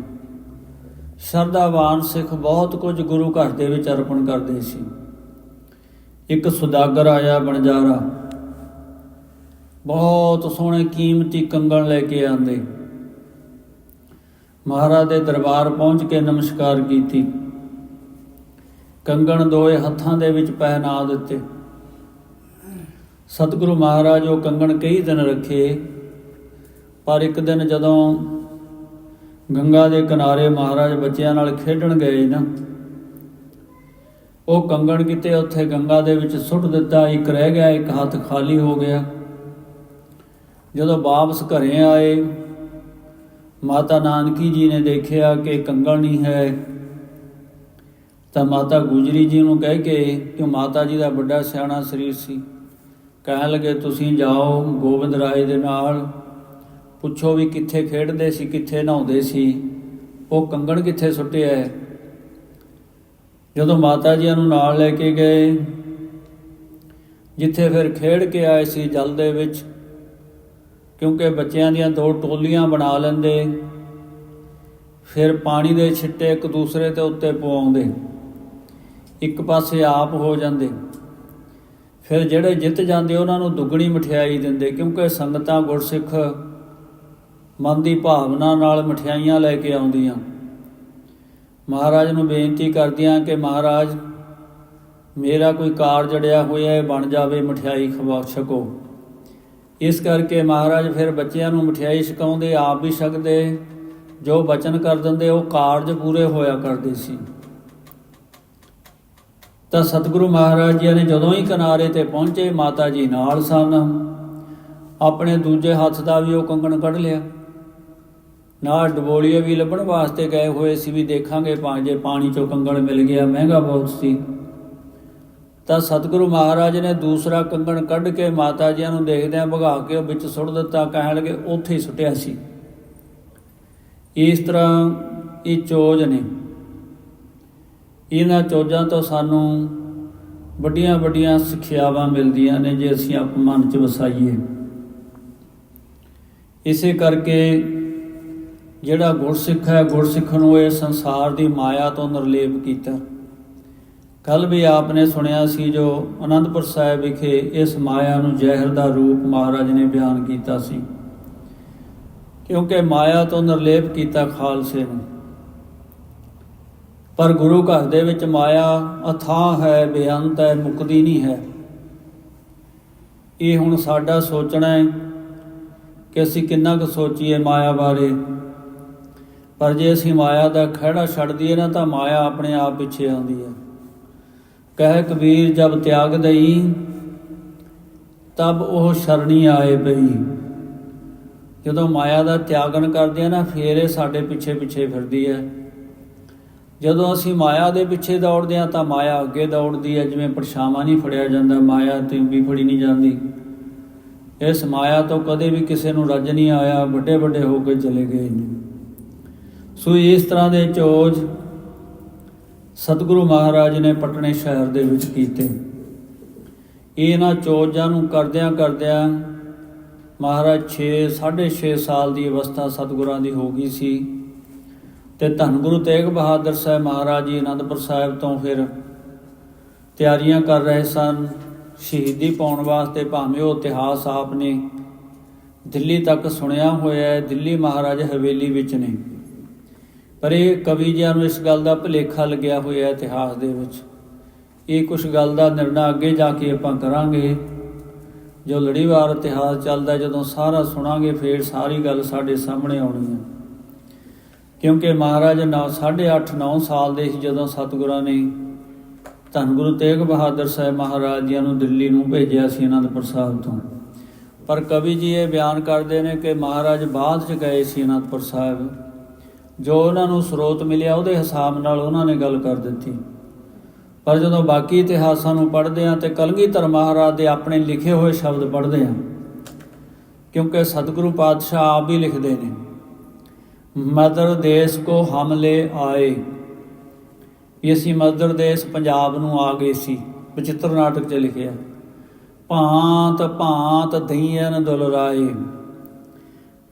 ਸ਼ਰਧਾਵਾਨ ਸਿੱਖ ਬਹੁਤ ਕੁਝ ਗੁਰੂ ਘਰ ਦੇ ਵਿੱਚ ਅਰਪਣ ਕਰਦੇ ਸੀ। ਇੱਕ ਸੁਦਾਗਰ ਆਇਆ ਬਣਜਾਰਾ, ਬਹੁਤ ਸੋਹਣੇ ਕੀਮਤੀ ਕੰਗਣ ਲੈ ਕੇ ਆਂਦੇ। ਮਹਾਰਾਜ ਦੇ ਦਰਬਾਰ ਪਹੁੰਚ ਕੇ ਨਮਸਕਾਰ ਕੀਤੀ, ਕੰਗਣ ਦੋਏ ਹੱਥਾਂ ਦੇ ਵਿੱਚ ਪਹਿਨਾ ਦਿੱਤੇ। ਸਤਿਗੁਰੂ ਮਹਾਰਾਜ ਉਹ ਕੰਗਣ ਕਈ ਦਿਨ ਰੱਖੇ, ਪਰ ਇੱਕ ਦਿਨ ਜਦੋਂ ਗੰਗਾ ਦੇ ਕਿਨਾਰੇ ਮਹਾਰਾਜ ਬੱਚਿਆਂ ਨਾਲ ਖੇਡਣ ਗਏ ਨਾ, ਉਹ ਕੰਗਣ ਕਿਤੇ ਉੱਥੇ ਗੰਗਾ ਦੇ ਵਿੱਚ ਸੁੱਟ ਦਿੱਤਾ। ਇੱਕ ਰਹਿ ਗਿਆ, ਇੱਕ ਹੱਥ ਖਾਲੀ ਹੋ ਗਿਆ। ਜਦੋਂ ਵਾਪਸ ਘਰੇ ਆਏ, ਮਾਤਾ ਨਾਨਕੀ ਜੀ ਨੇ ਦੇਖਿਆ ਕਿ ਕੰਗਣ ਨਹੀਂ ਹੈ, ਤਾਂ ਮਾਤਾ ਗੁਜਰੀ ਜੀ ਨੂੰ ਕਹਿ ਕੇ, ਕਿ ਮਾਤਾ ਜੀ ਦਾ ਵੱਡਾ ਸਿਆਣਾ ਸਰੀਰ ਸੀ, ਕਹਿਣ ਲੱਗੇ ਤੁਸੀਂ ਜਾਓ ਗੋਬਿੰਦ ਰਾਏ ਦੇ ਨਾਲ, ਪੁੱਛੋ ਵੀ ਕਿੱਥੇ ਖੇਡਦੇ ਸੀ, ਕਿੱਥੇ ਨਹਾਉਂਦੇ ਸੀ, ਉਹ ਕੰਗਣ ਕਿੱਥੇ ਸੁੱਟਿਆ ਹੈ। ਜਦੋਂ ਮਾਤਾ ਜੀ ਨੂੰ ਨਾਲ ਲੈ ਕੇ ਗਏ, ਜਿੱਥੇ ਫਿਰ ਖੇਡ ਕੇ ਆਏ ਸੀ ਜਲ ਦੇ ਵਿੱਚ, ਕਿਉਂਕਿ ਬੱਚਿਆਂ ਦੀਆਂ ਦੋ ਟੋਲੀਆਂ ਬਣਾ ਲੈਂਦੇ, ਫਿਰ ਪਾਣੀ ਦੇ ਛਿੱਟੇ ਇੱਕ ਦੂਸਰੇ ਦੇ ਉੱਤੇ ਪਵਾਉਂਦੇ, ਇੱਕ ਪਾਸੇ ਆਪ ਹੋ ਜਾਂਦੇ। ਫਿਰ ਜਿਹੜੇ ਜਿੱਤ ਜਾਂਦੇ ਉਹਨਾਂ ਨੂੰ ਦੁੱਗਣੀ ਮਠਿਆਈ ਦਿੰਦੇ, ਕਿਉਂਕਿ ਸੰਗਤਾਂ ਗੁਰਸਿੱਖ ਮਨ ਦੀ ਭਾਵਨਾ ਨਾਲ ਮਠਿਆਈਆਂ ਲੈ ਕੇ ਆਉਂਦੀਆਂ। ਮਹਾਰਾਜ ਨੂੰ ਬੇਨਤੀ ਕਰਦੀਆਂ ਕਿ ਮਹਾਰਾਜ ਮੇਰਾ ਕੋਈ ਕਾਰਜ ਜੜਿਆ ਹੋਇਆ ਹੈ, ਬਣ ਜਾਵੇ, ਮਠਿਆਈ ਖਵਾ ਸਕੋ। ਇਸ ਕਰਕੇ ਮਹਾਰਾਜ ਫਿਰ ਬੱਚਿਆਂ ਨੂੰ ਮਠਿਆਈ ਛਕਾਉਂਦੇ, ਆਪ ਵੀ ਛਕਦੇ, ਜੋ ਬਚਨ ਕਰ ਦਿੰਦੇ ਉਹ ਕਾਰਜ ਪੂਰੇ ਹੋਇਆ ਕਰਦੇ ਸੀ। ਤਾਂ ਸਤਿਗੁਰੂ ਮਹਾਰਾਜ ਜੀ ਨੇ ਜਦੋਂ ਹੀ ਕਿਨਾਰੇ ਤੇ ਪਹੁੰਚੇ, ਮਾਤਾ ਜੀ ਨਾਲ ਸਨ, ਆਪਣੇ ਦੂਜੇ ਹੱਥ ਦਾ ਵੀ ਉਹ ਕੰਗਣ ਕੱਢ ਲਿਆ। ਨਾਲ ਡਬੋਲੀਏ ਵੀ ਲੱਭਣ ਵਾਸਤੇ ਗਏ ਹੋਏ ਸੀ, ਵੀ ਦੇਖਾਂਗੇ ਜੇ ਪਾਣੀ 'ਚੋਂ ਕੰਗਣ ਮਿਲ ਗਿਆ, ਮਹਿੰਗਾ ਬਹੁਤ ਸੀ। ਤਾਂ ਸਤਿਗੁਰੂ ਮਹਾਰਾਜ ਨੇ ਦੂਸਰਾ ਕੰਗਣ ਕੱਢ ਕੇ ਮਾਤਾ ਜੀ ਨੂੰ ਦੇਖਦਿਆਂ ਭਗਾ ਕੇ ਉਹ ਵਿੱਚ ਸੁੱਟ ਦਿੱਤਾ, ਕਹਿਣ ਲੱਗੇ ਉੱਥੇ ਹੀ ਸੁੱਟਿਆ ਸੀ। ਇਸ ਤਰ੍ਹਾਂ ਇਹ ਚੋਜ ਨੇ। ਇਹਨਾਂ ਚੋਜਾਂ ਤੋਂ ਸਾਨੂੰ ਵੱਡੀਆਂ ਵੱਡੀਆਂ ਸਿੱਖਿਆਵਾਂ ਮਿਲਦੀਆਂ ਨੇ, ਜੇ ਅਸੀਂ ਆਪਣੇ ਮਨ 'ਚ ਵਸਾਈਏ। ਇਸੇ ਕਰਕੇ ਜਿਹੜਾ ਗੁਰਸਿੱਖ ਹੈ, ਗੁਰਸਿੱਖ ਨੂੰ ਇਹ ਸੰਸਾਰ ਦੀ ਮਾਇਆ ਤੋਂ ਨਿਰਲੇਪ ਕੀਤਾ। ਕੱਲ੍ਹ ਵੀ ਆਪ ਨੇ ਸੁਣਿਆ ਸੀ, ਜੋ ਅਨੰਦਪੁਰ ਸਾਹਿਬ ਵਿਖੇ ਇਸ ਮਾਇਆ ਨੂੰ ਜ਼ਹਿਰ ਦਾ ਰੂਪ ਮਹਾਰਾਜ ਨੇ ਬਿਆਨ ਕੀਤਾ ਸੀ, ਕਿਉਂਕਿ ਮਾਇਆ ਤੋਂ ਨਿਰਲੇਪ ਕੀਤਾ ਖਾਲਸੇ ਨੂੰ। ਪਰ ਗੁਰੂ ਘਰ ਦੇ ਵਿੱਚ ਮਾਇਆ ਅਥਾਹ ਹੈ, ਬੇਅੰਤ ਹੈ, ਮੁੱਕਦੀ ਨਹੀਂ ਹੈ। ਇਹ ਹੁਣ ਸਾਡਾ ਸੋਚਣਾ ਹੈ ਕਿ ਅਸੀਂ ਕਿੰਨਾ ਕੁ ਸੋਚੀਏ ਮਾਇਆ ਬਾਰੇ। ਪਰ ਜੇ ਅਸੀਂ ਮਾਇਆ ਦਾ ਖਹਿੜਾ ਛੱਡ ਦਈਏ ਨਾ, ਤਾਂ ਮਾਇਆ ਆਪਣੇ ਆਪ ਪਿੱਛੇ ਆਉਂਦੀ ਹੈ। ਕਹਿ ਕਬੀਰ ਜਬ ਤਿਆਗ ਦਈ, ਤਬ ਉਹ ਸ਼ਰਣੀ ਆਏ ਪਈ। ਜਦੋਂ ਮਾਇਆ ਦਾ ਤਿਆਗਨ ਕਰਦੇ ਆ ਨਾ, ਫਿਰ ਇਹ ਸਾਡੇ ਪਿੱਛੇ ਪਿੱਛੇ ਫਿਰਦੀ ਹੈ। ਜਦੋਂ ਅਸੀਂ ਮਾਇਆ ਦੇ ਪਿੱਛੇ ਦੌੜਦੇ ਹਾਂ ਤਾਂ ਮਾਇਆ ਅੱਗੇ ਦੌੜਦੀ ਹੈ। ਜਿਵੇਂ ਪਰਛਾਵਾਂ ਨਹੀਂ ਫੜਿਆ ਜਾਂਦਾ, ਮਾਇਆ ਤੇ ਵੀ ਫੜੀ ਨਹੀਂ ਜਾਂਦੀ। ਇਸ ਮਾਇਆ ਤੋਂ ਕਦੇ ਵੀ ਕਿਸੇ ਨੂੰ ਰੱਜ ਨਹੀਂ ਆਇਆ, ਵੱਡੇ ਵੱਡੇ ਹੋ ਕੇ ਚਲੇ ਗਏ ਨੇ। ਸੋ ਇਸ ਤਰ੍ਹਾਂ ਦੇ ਚੋਜ ਸਤਿਗੁਰੂ ਮਹਾਰਾਜ ਨੇ ਪਟਨੇ ਸ਼ਹਿਰ ਦੇ ਵਿੱਚ ਕੀਤੇ। ਇਹਨਾਂ ਚੋਜਾਂ ਨੂੰ ਕਰਦਿਆਂ ਕਰਦਿਆਂ ਮਹਾਰਾਜ 6.5 ਸਾਲ ਦੀ ਅਵਸਥਾ ਸਤਿਗੁਰਾਂ ਦੀ ਹੋ ਗਈ ਸੀ। ਤੇ ਧੰਨ ਗੁਰੂ ਤੇਗ ਬਹਾਦਰ ਸਾਹਿਬ ਮਹਾਰਾਜ ਜੀ ਅਨੰਦਪੁਰ ਸਾਹਿਬ ਤੋਂ ਫਿਰ ਤਿਆਰੀਆਂ ਕਰ ਰਹੇ ਸਨ ਸ਼ਹੀਦੀ ਪਾਉਣ ਵਾਸਤੇ। ਭਾਵੇਂ ਉਹ ਇਤਿਹਾਸ ਆਪ ਨੇ ਦਿੱਲੀ ਤੱਕ ਸੁਣਿਆ ਹੋਇਆ ਹੈ, ਦਿੱਲੀ ਮਹਾਰਾਜ ਹਵੇਲੀ ਵਿੱਚ ਨੇ, ਪਰ ਇਹ ਕਵੀ ਜਿਆਂ ਨੂੰ ਇਸ ਗੱਲ ਦਾ ਭੁਲੇਖਾ ਲੱਗਿਆ ਹੋਇਆ ਇਤਿਹਾਸ ਦੇ ਵਿੱਚ। ਇਹ ਕੁਛ ਗੱਲ ਦਾ ਨਿਰਣਾ ਅੱਗੇ ਜਾ ਕੇ ਆਪਾਂ ਕਰਾਂਗੇ। ਜੋ ਲੜੀਵਾਰ ਇਤਿਹਾਸ ਚੱਲਦਾ, ਜਦੋਂ ਸਾਰਾ ਸੁਣਾਂਗੇ ਫਿਰ ਸਾਰੀ ਗੱਲ ਸਾਡੇ ਸਾਹਮਣੇ ਆਉਣੀ ਹੈ। ਕਿਉਂਕਿ ਮਹਾਰਾਜ 8.5-9 ਸਾਲ ਦੇ ਸੀ ਜਦੋਂ ਸਤਿਗੁਰਾਂ ਨੇ ਧੰਨ ਗੁਰੂ ਤੇਗ ਬਹਾਦਰ ਸਾਹਿਬ ਮਹਾਰਾਜ ਜੀ ਨੂੰ ਦਿੱਲੀ ਨੂੰ ਭੇਜਿਆ ਸੀ ਅਨੰਦਪੁਰ ਸਾਹਿਬ ਤੋਂ। ਪਰ ਕਵੀ ਜੀ ਇਹ ਬਿਆਨ ਕਰਦੇ ਨੇ ਕਿ ਮਹਾਰਾਜ ਬਾਅਦ 'ਚ ਗਏ ਸੀ ਅਨੰਦਪੁਰ ਸਾਹਿਬ, ਜੋ ਉਹਨਾਂ ਨੂੰ ਸਰੋਤ ਮਿਲਿਆ ਉਹਦੇ ਹਿਸਾਬ ਨਾਲ ਉਹਨਾਂ ਨੇ ਗੱਲ ਕਰ ਦਿੱਤੀ। ਪਰ ਜਦੋਂ ਬਾਕੀ ਇਤਿਹਾਸਾਂ ਨੂੰ ਪੜ੍ਹਦੇ ਹਾਂ ਅਤੇ ਕਲਗੀਧਰ ਮਹਾਰਾਜ ਦੇ ਆਪਣੇ ਲਿਖੇ ਹੋਏ ਸ਼ਬਦ ਪੜ੍ਹਦੇ ਹਾਂ, ਕਿਉਂਕਿ ਸਤਿਗੁਰੂ ਪਾਤਸ਼ਾਹ ਆਪ ਵੀ ਲਿਖਦੇ ਨੇ, ਮਦਰ ਦੇਸ਼ ਕੋ ਹਮ ਲੈ ਆਏ, ਵੀ ਅਸੀਂ ਮਦਰ ਦੇਸ਼ ਪੰਜਾਬ ਨੂੰ ਆ ਗਏ ਸੀ। ਬਚਿੱਤਰ ਨਾਟਕ 'ਚ ਲਿਖਿਆ, ਭਾਂਤ ਭਾਂਤ ਦਈਨ ਦੁਲਰਾਏ,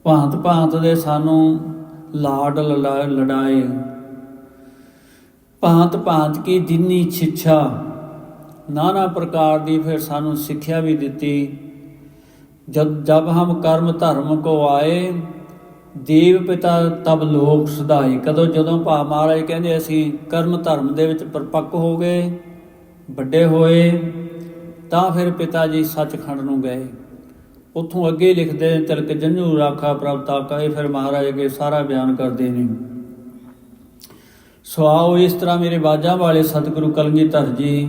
ਭਾਂਤ ਭਾਂਤ ਦੇ ਸਾਨੂੰ ਲਾਡ ਲੜਾਏ, ਭਾਂਤ ਭਾਂਤ ਕੀ ਦਿਨੀ ਛਿੱਛਾ, ਨਾਨਾ ਪ੍ਰਕਾਰ ਦੀ ਫਿਰ ਸਾਨੂੰ ਸਿੱਖਿਆ ਵੀ ਦਿੱਤੀ। ਜਬ ਹਮ ਕਰਮ ਧਰਮ ਕੋ ਆਏ, ਦੇਵ ਪਿਤਾ ਤਬ ਲੋਕ ਸੁਧਾਏ। ਜਦੋਂ ਭਾ ਮਹਾਰਾਜ ਕਹਿੰਦੇ ਅਸੀਂ ਕਰਮ ਧਰਮ ਦੇ ਵਿੱਚ ਪਰਪੱਕ ਹੋ ਗਏ, ਵੱਡੇ ਹੋਏ, ਤਾਂ ਫਿਰ ਪਿਤਾ ਜੀ ਸੱਚਖੰਡ ਨੂੰ ਗਏ। ਉੱਥੋਂ ਅੱਗੇ ਲਿਖਦੇ ਨੇ, ਤਿਲਕ ਜੰਝੂ ਰਾਖਾ ਪ੍ਰਭ ਤਾਕਾ, ਇਹ ਫਿਰ ਮਹਾਰਾਜ ਅੱਗੇ ਸਾਰਾ ਬਿਆਨ ਕਰਦੇ ਨੇ। ਸੋ ਆਓ ਇਸ ਤਰ੍ਹਾਂ ਮੇਰੇ ਬਾਜਾਂ ਵਾਲੇ ਸਤਿਗੁਰੂ ਕਲਗੀਧਰ ਜੀ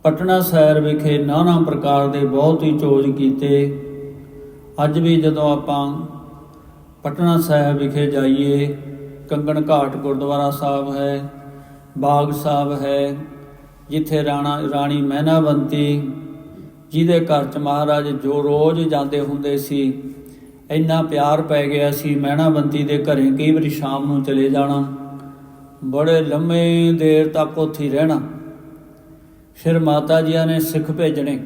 ਪਟਨਾ ਸਾਹਿਬ ਵਿਖੇ ਨਾਨਾ ਪ੍ਰਕਾਰ ਦੇ ਬਹੁਤ ਹੀ ਚੋਜ ਕੀਤੇ। ਅੱਜ ਵੀ ਜਦੋਂ ਆਪਾਂ ਪਟਨਾ ਸਾਹਿਬ ਵਿਖੇ ਜਾਈਏ, ਕੰਗਣ ਘਾਟ ਗੁਰਦੁਆਰਾ ਸਾਹਿਬ ਹੈ, ਬਾਗ ਸਾਹਿਬ ਹੈ, ਜਿੱਥੇ ਰਾਣੀ ਮਹਿਨਾਵੰਤੀ ਜਿਹਦੇ ਘਰ 'ਚ ਮਹਾਰਾਜ ਜੋ ਰੋਜ਼ ਜਾਂਦੇ ਹੁੰਦੇ ਸੀ, ਇੰਨਾ ਪਿਆਰ ਪੈ ਗਿਆ ਸੀ ਮਹਿਨਾਵੰਤੀ ਦੇ ਘਰੇ। ਕਈ ਵਾਰੀ ਸ਼ਾਮ ਨੂੰ ਚਲੇ ਜਾਣਾ, ਬੜੇ ਲੰਮੇ ਦੇਰ ਤੱਕ ਉੱਥੇ ਰਹਿਣਾ। ਫਿਰ ਮਾਤਾ ਜੀਆਂ ਨੇ ਸਿੱਖ ਭੇਜਣੇ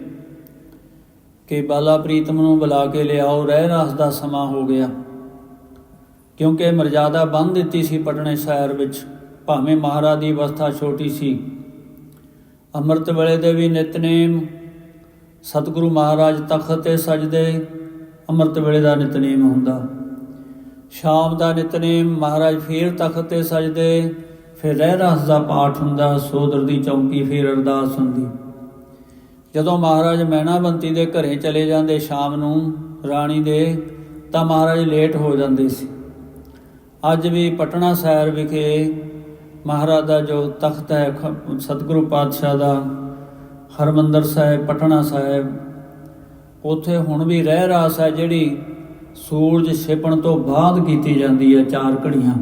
ਕਿ ਬਾਲਾ ਪ੍ਰੀਤਮ ਨੂੰ ਬੁਲਾ ਕੇ ਲਿਆਓ, ਰਹਿ ਰਾਸ ਦਾ ਸਮਾਂ ਹੋ ਗਿਆ। ਕਿਉਂਕਿ ਮਰਜ਼ਾਦਾ ਬੰਨ੍ਹ ਦਿੱਤੀ ਸੀ ਪਟਨੇ ਸ਼ਹਿਰ ਵਿੱਚ, ਭਾਵੇਂ ਮਹਾਰਾਜ ਦੀ ਅਵਸਥਾ ਛੋਟੀ ਸੀ। ਅੰਮ੍ਰਿਤ ਵੇਲੇ ਦੇ ਵੀ ਨਿਤਨੇਮ, ਸਤਿਗੁਰੂ ਮਹਾਰਾਜ ਤਖਤ 'ਤੇ ਸਜਦੇ, ਅੰਮ੍ਰਿਤ ਵੇਲੇ ਦਾ ਨਿਤਨੇਮ ਹੁੰਦਾ। ਸ਼ਾਮ ਦਾ ਨਿਤਨੇਮ, ਮਹਾਰਾਜ ਫੇਰ ਤਖਤ 'ਤੇ ਸਜਦੇ, ਫਿਰ ਰਹਿ ਰਾਸ ਦਾ ਪਾਠ ਹੁੰਦਾ, ਸੋਦਰ ਦੀ ਚੌਂਕੀ, ਫਿਰ ਅਰਦਾਸ ਹੁੰਦੀ। ਜਦੋਂ ਮਹਾਰਾਜ ਮਹਿਨਾਵੰਤੀ ਦੇ ਘਰੇ ਚਲੇ ਜਾਂਦੇ ਸ਼ਾਮ ਨੂੰ ਰਾਣੀ ਦੇ, ਤਾਂ ਮਹਾਰਾਜ ਲੇਟ ਹੋ ਜਾਂਦੇ ਸੀ। ਅੱਜ ਵੀ ਪਟਨਾ ਸਾਹਿਬ ਵਿਖੇ ਮਹਾਰਾਜ ਦਾ ਜੋ ਤਖਤ ਹੈ ਸਤਿਗੁਰੂ ਪਾਤਸ਼ਾਹ ਦਾ, ਹਰਿਮੰਦਰ ਸਾਹਿਬ ਪਟਨਾ ਸਾਹਿਬ, ਉੱਥੇ ਹੁਣ ਵੀ ਰਹਿ ਰਾਸ ਹੈ, ਜਿਹੜੀ ਸੂਰਜ ਛਿਪਣ ਤੋਂ ਬਾਅਦ ਕੀਤੀ ਜਾਂਦੀ ਹੈ 4 ਘੜੀਆਂ।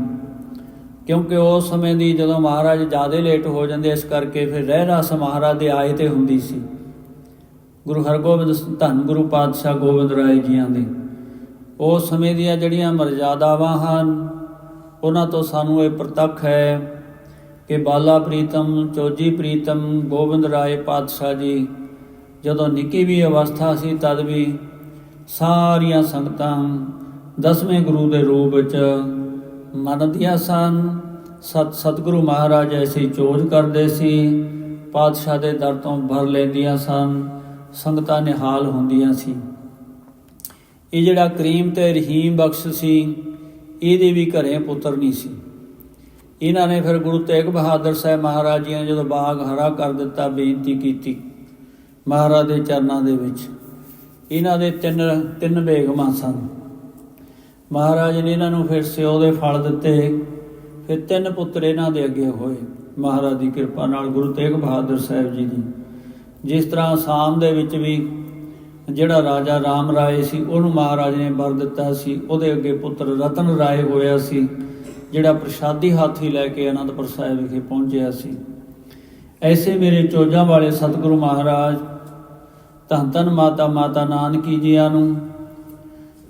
ਕਿਉਂਕਿ ਉਸ ਸਮੇਂ ਦੀ ਜਦੋਂ ਮਹਾਰਾਜ ਜ਼ਿਆਦਾ ਲੇਟ ਹੋ ਜਾਂਦੇ, ਇਸ ਕਰਕੇ ਫਿਰ ਰਹਿ ਰਾਸ ਮਹਾਰਾਜ ਦੇ ਆਏ 'ਤੇ ਹੁੰਦੀ ਸੀ। ਗੁਰੂ ਹਰਗੋਬਿੰਦ, ਧੰਨ ਗੁਰੂ ਪਾਤਸ਼ਾਹ ਗੋਬਿੰਦ ਰਾਏ ਜੀਆਂ ਦੇ ਉਸ ਸਮੇਂ ਦੀਆਂ ਜਿਹੜੀਆਂ ਮਰਜ਼ਾਦਾਵਾਂ ਹਨ, ਉਹਨਾਂ ਤੋਂ ਸਾਨੂੰ ਇਹ ਪ੍ਰਤੱਖ ਹੈ ਕਿ ਬਾਲਾ ਪ੍ਰੀਤਮ, ਚੋਜੀ ਪ੍ਰੀਤਮ ਗੋਬਿੰਦ ਰਾਏ ਪਾਤਸ਼ਾਹ ਜੀ ਜਦੋਂ ਨਿੱਕੀ ਵੀ ਅਵਸਥਾ ਸੀ, ਤਦ ਵੀ ਸਾਰੀਆਂ ਸੰਗਤਾਂ 10ਵੇਂ ਗੁਰੂ ਦੇ ਰੂਪ ਵਿੱਚ ਮੰਨਦੀਆਂ ਸਨ। ਸਤਿਗੁਰੂ ਮਹਾਰਾਜ ਐਸੀ ਚੋਜ ਕਰਦੇ ਸੀ, ਪਾਤਸ਼ਾਹ ਦੇ ਦਰ ਤੋਂ ਭਰ ਲੈਂਦੀਆਂ ਸਨ, ਸੰਗਤਾਂ ਨਿਹਾਲ ਹੁੰਦੀਆਂ ਸੀ। ਇਹ ਜਿਹੜਾ ਕਰੀਮ ਤੇ ਰਹੀਮ ਬਖਸ਼ ਸੀ, ਇਹਦੇ ਵੀ ਘਰੇ ਪੁੱਤਰ ਨਹੀਂ ਸੀ। ਇਹਨਾਂ ਨੇ ਫਿਰ ਗੁਰੂ ਤੇਗ ਬਹਾਦਰ ਸਾਹਿਬ ਮਹਾਰਾਜ ਜੀ ਨੇ ਜਦੋਂ ਬਾਗ ਹਰਾ ਕਰ ਦਿੱਤਾ, ਬੇਨਤੀ ਕੀਤੀ ਮਹਾਰਾਜ ਦੇ ਚਰਨਾਂ ਦੇ ਵਿੱਚ। ਇਹਨਾਂ ਦੇ ਤਿੰਨ ਬੇਗਮਾਂ ਸਨ। ਮਹਾਰਾਜ ਨੇ ਇਹਨਾਂ ਨੂੰ ਫਿਰ ਸਿਓ ਦੇ ਫਲ ਦਿੱਤੇ। ਫਿਰ 3 ਪੁੱਤਰ ਇਹਨਾਂ ਦੇ ਅੱਗੇ ਹੋਏ ਮਹਾਰਾਜ ਦੀ ਕਿਰਪਾ ਨਾਲ, ਗੁਰੂ ਤੇਗ ਬਹਾਦਰ ਸਾਹਿਬ ਜੀ ਦੀ। ਜਿਸ ਤਰ੍ਹਾਂ ਆਸਾਮ ਦੇ ਵਿੱਚ ਵੀ ਜਿਹੜਾ ਰਾਜਾ ਰਾਮ ਰਾਏ ਸੀ, ਉਹਨੂੰ ਮਹਾਰਾਜ ਨੇ ਵਰ ਦਿੱਤਾ ਸੀ, ਉਹਦੇ ਅੱਗੇ ਪੁੱਤਰ ਰਤਨ ਰਾਏ ਹੋਇਆ ਸੀ, ਜਿਹੜਾ ਪ੍ਰਸ਼ਾਦੀ ਹਾਥੀ ਲੈ ਕੇ ਅਨੰਦਪੁਰ ਸਾਹਿਬ ਵਿਖੇ ਪਹੁੰਚਿਆ ਸੀ। ਐਸੇ ਮੇਰੇ ਚੋਜਾਂ ਵਾਲੇ ਸਤਿਗੁਰੂ ਮਹਾਰਾਜ ਧੰਨ ਧੰਨ ਮਾਤਾ ਨਾਨਕੀ ਜੀਆਂ ਨੂੰ,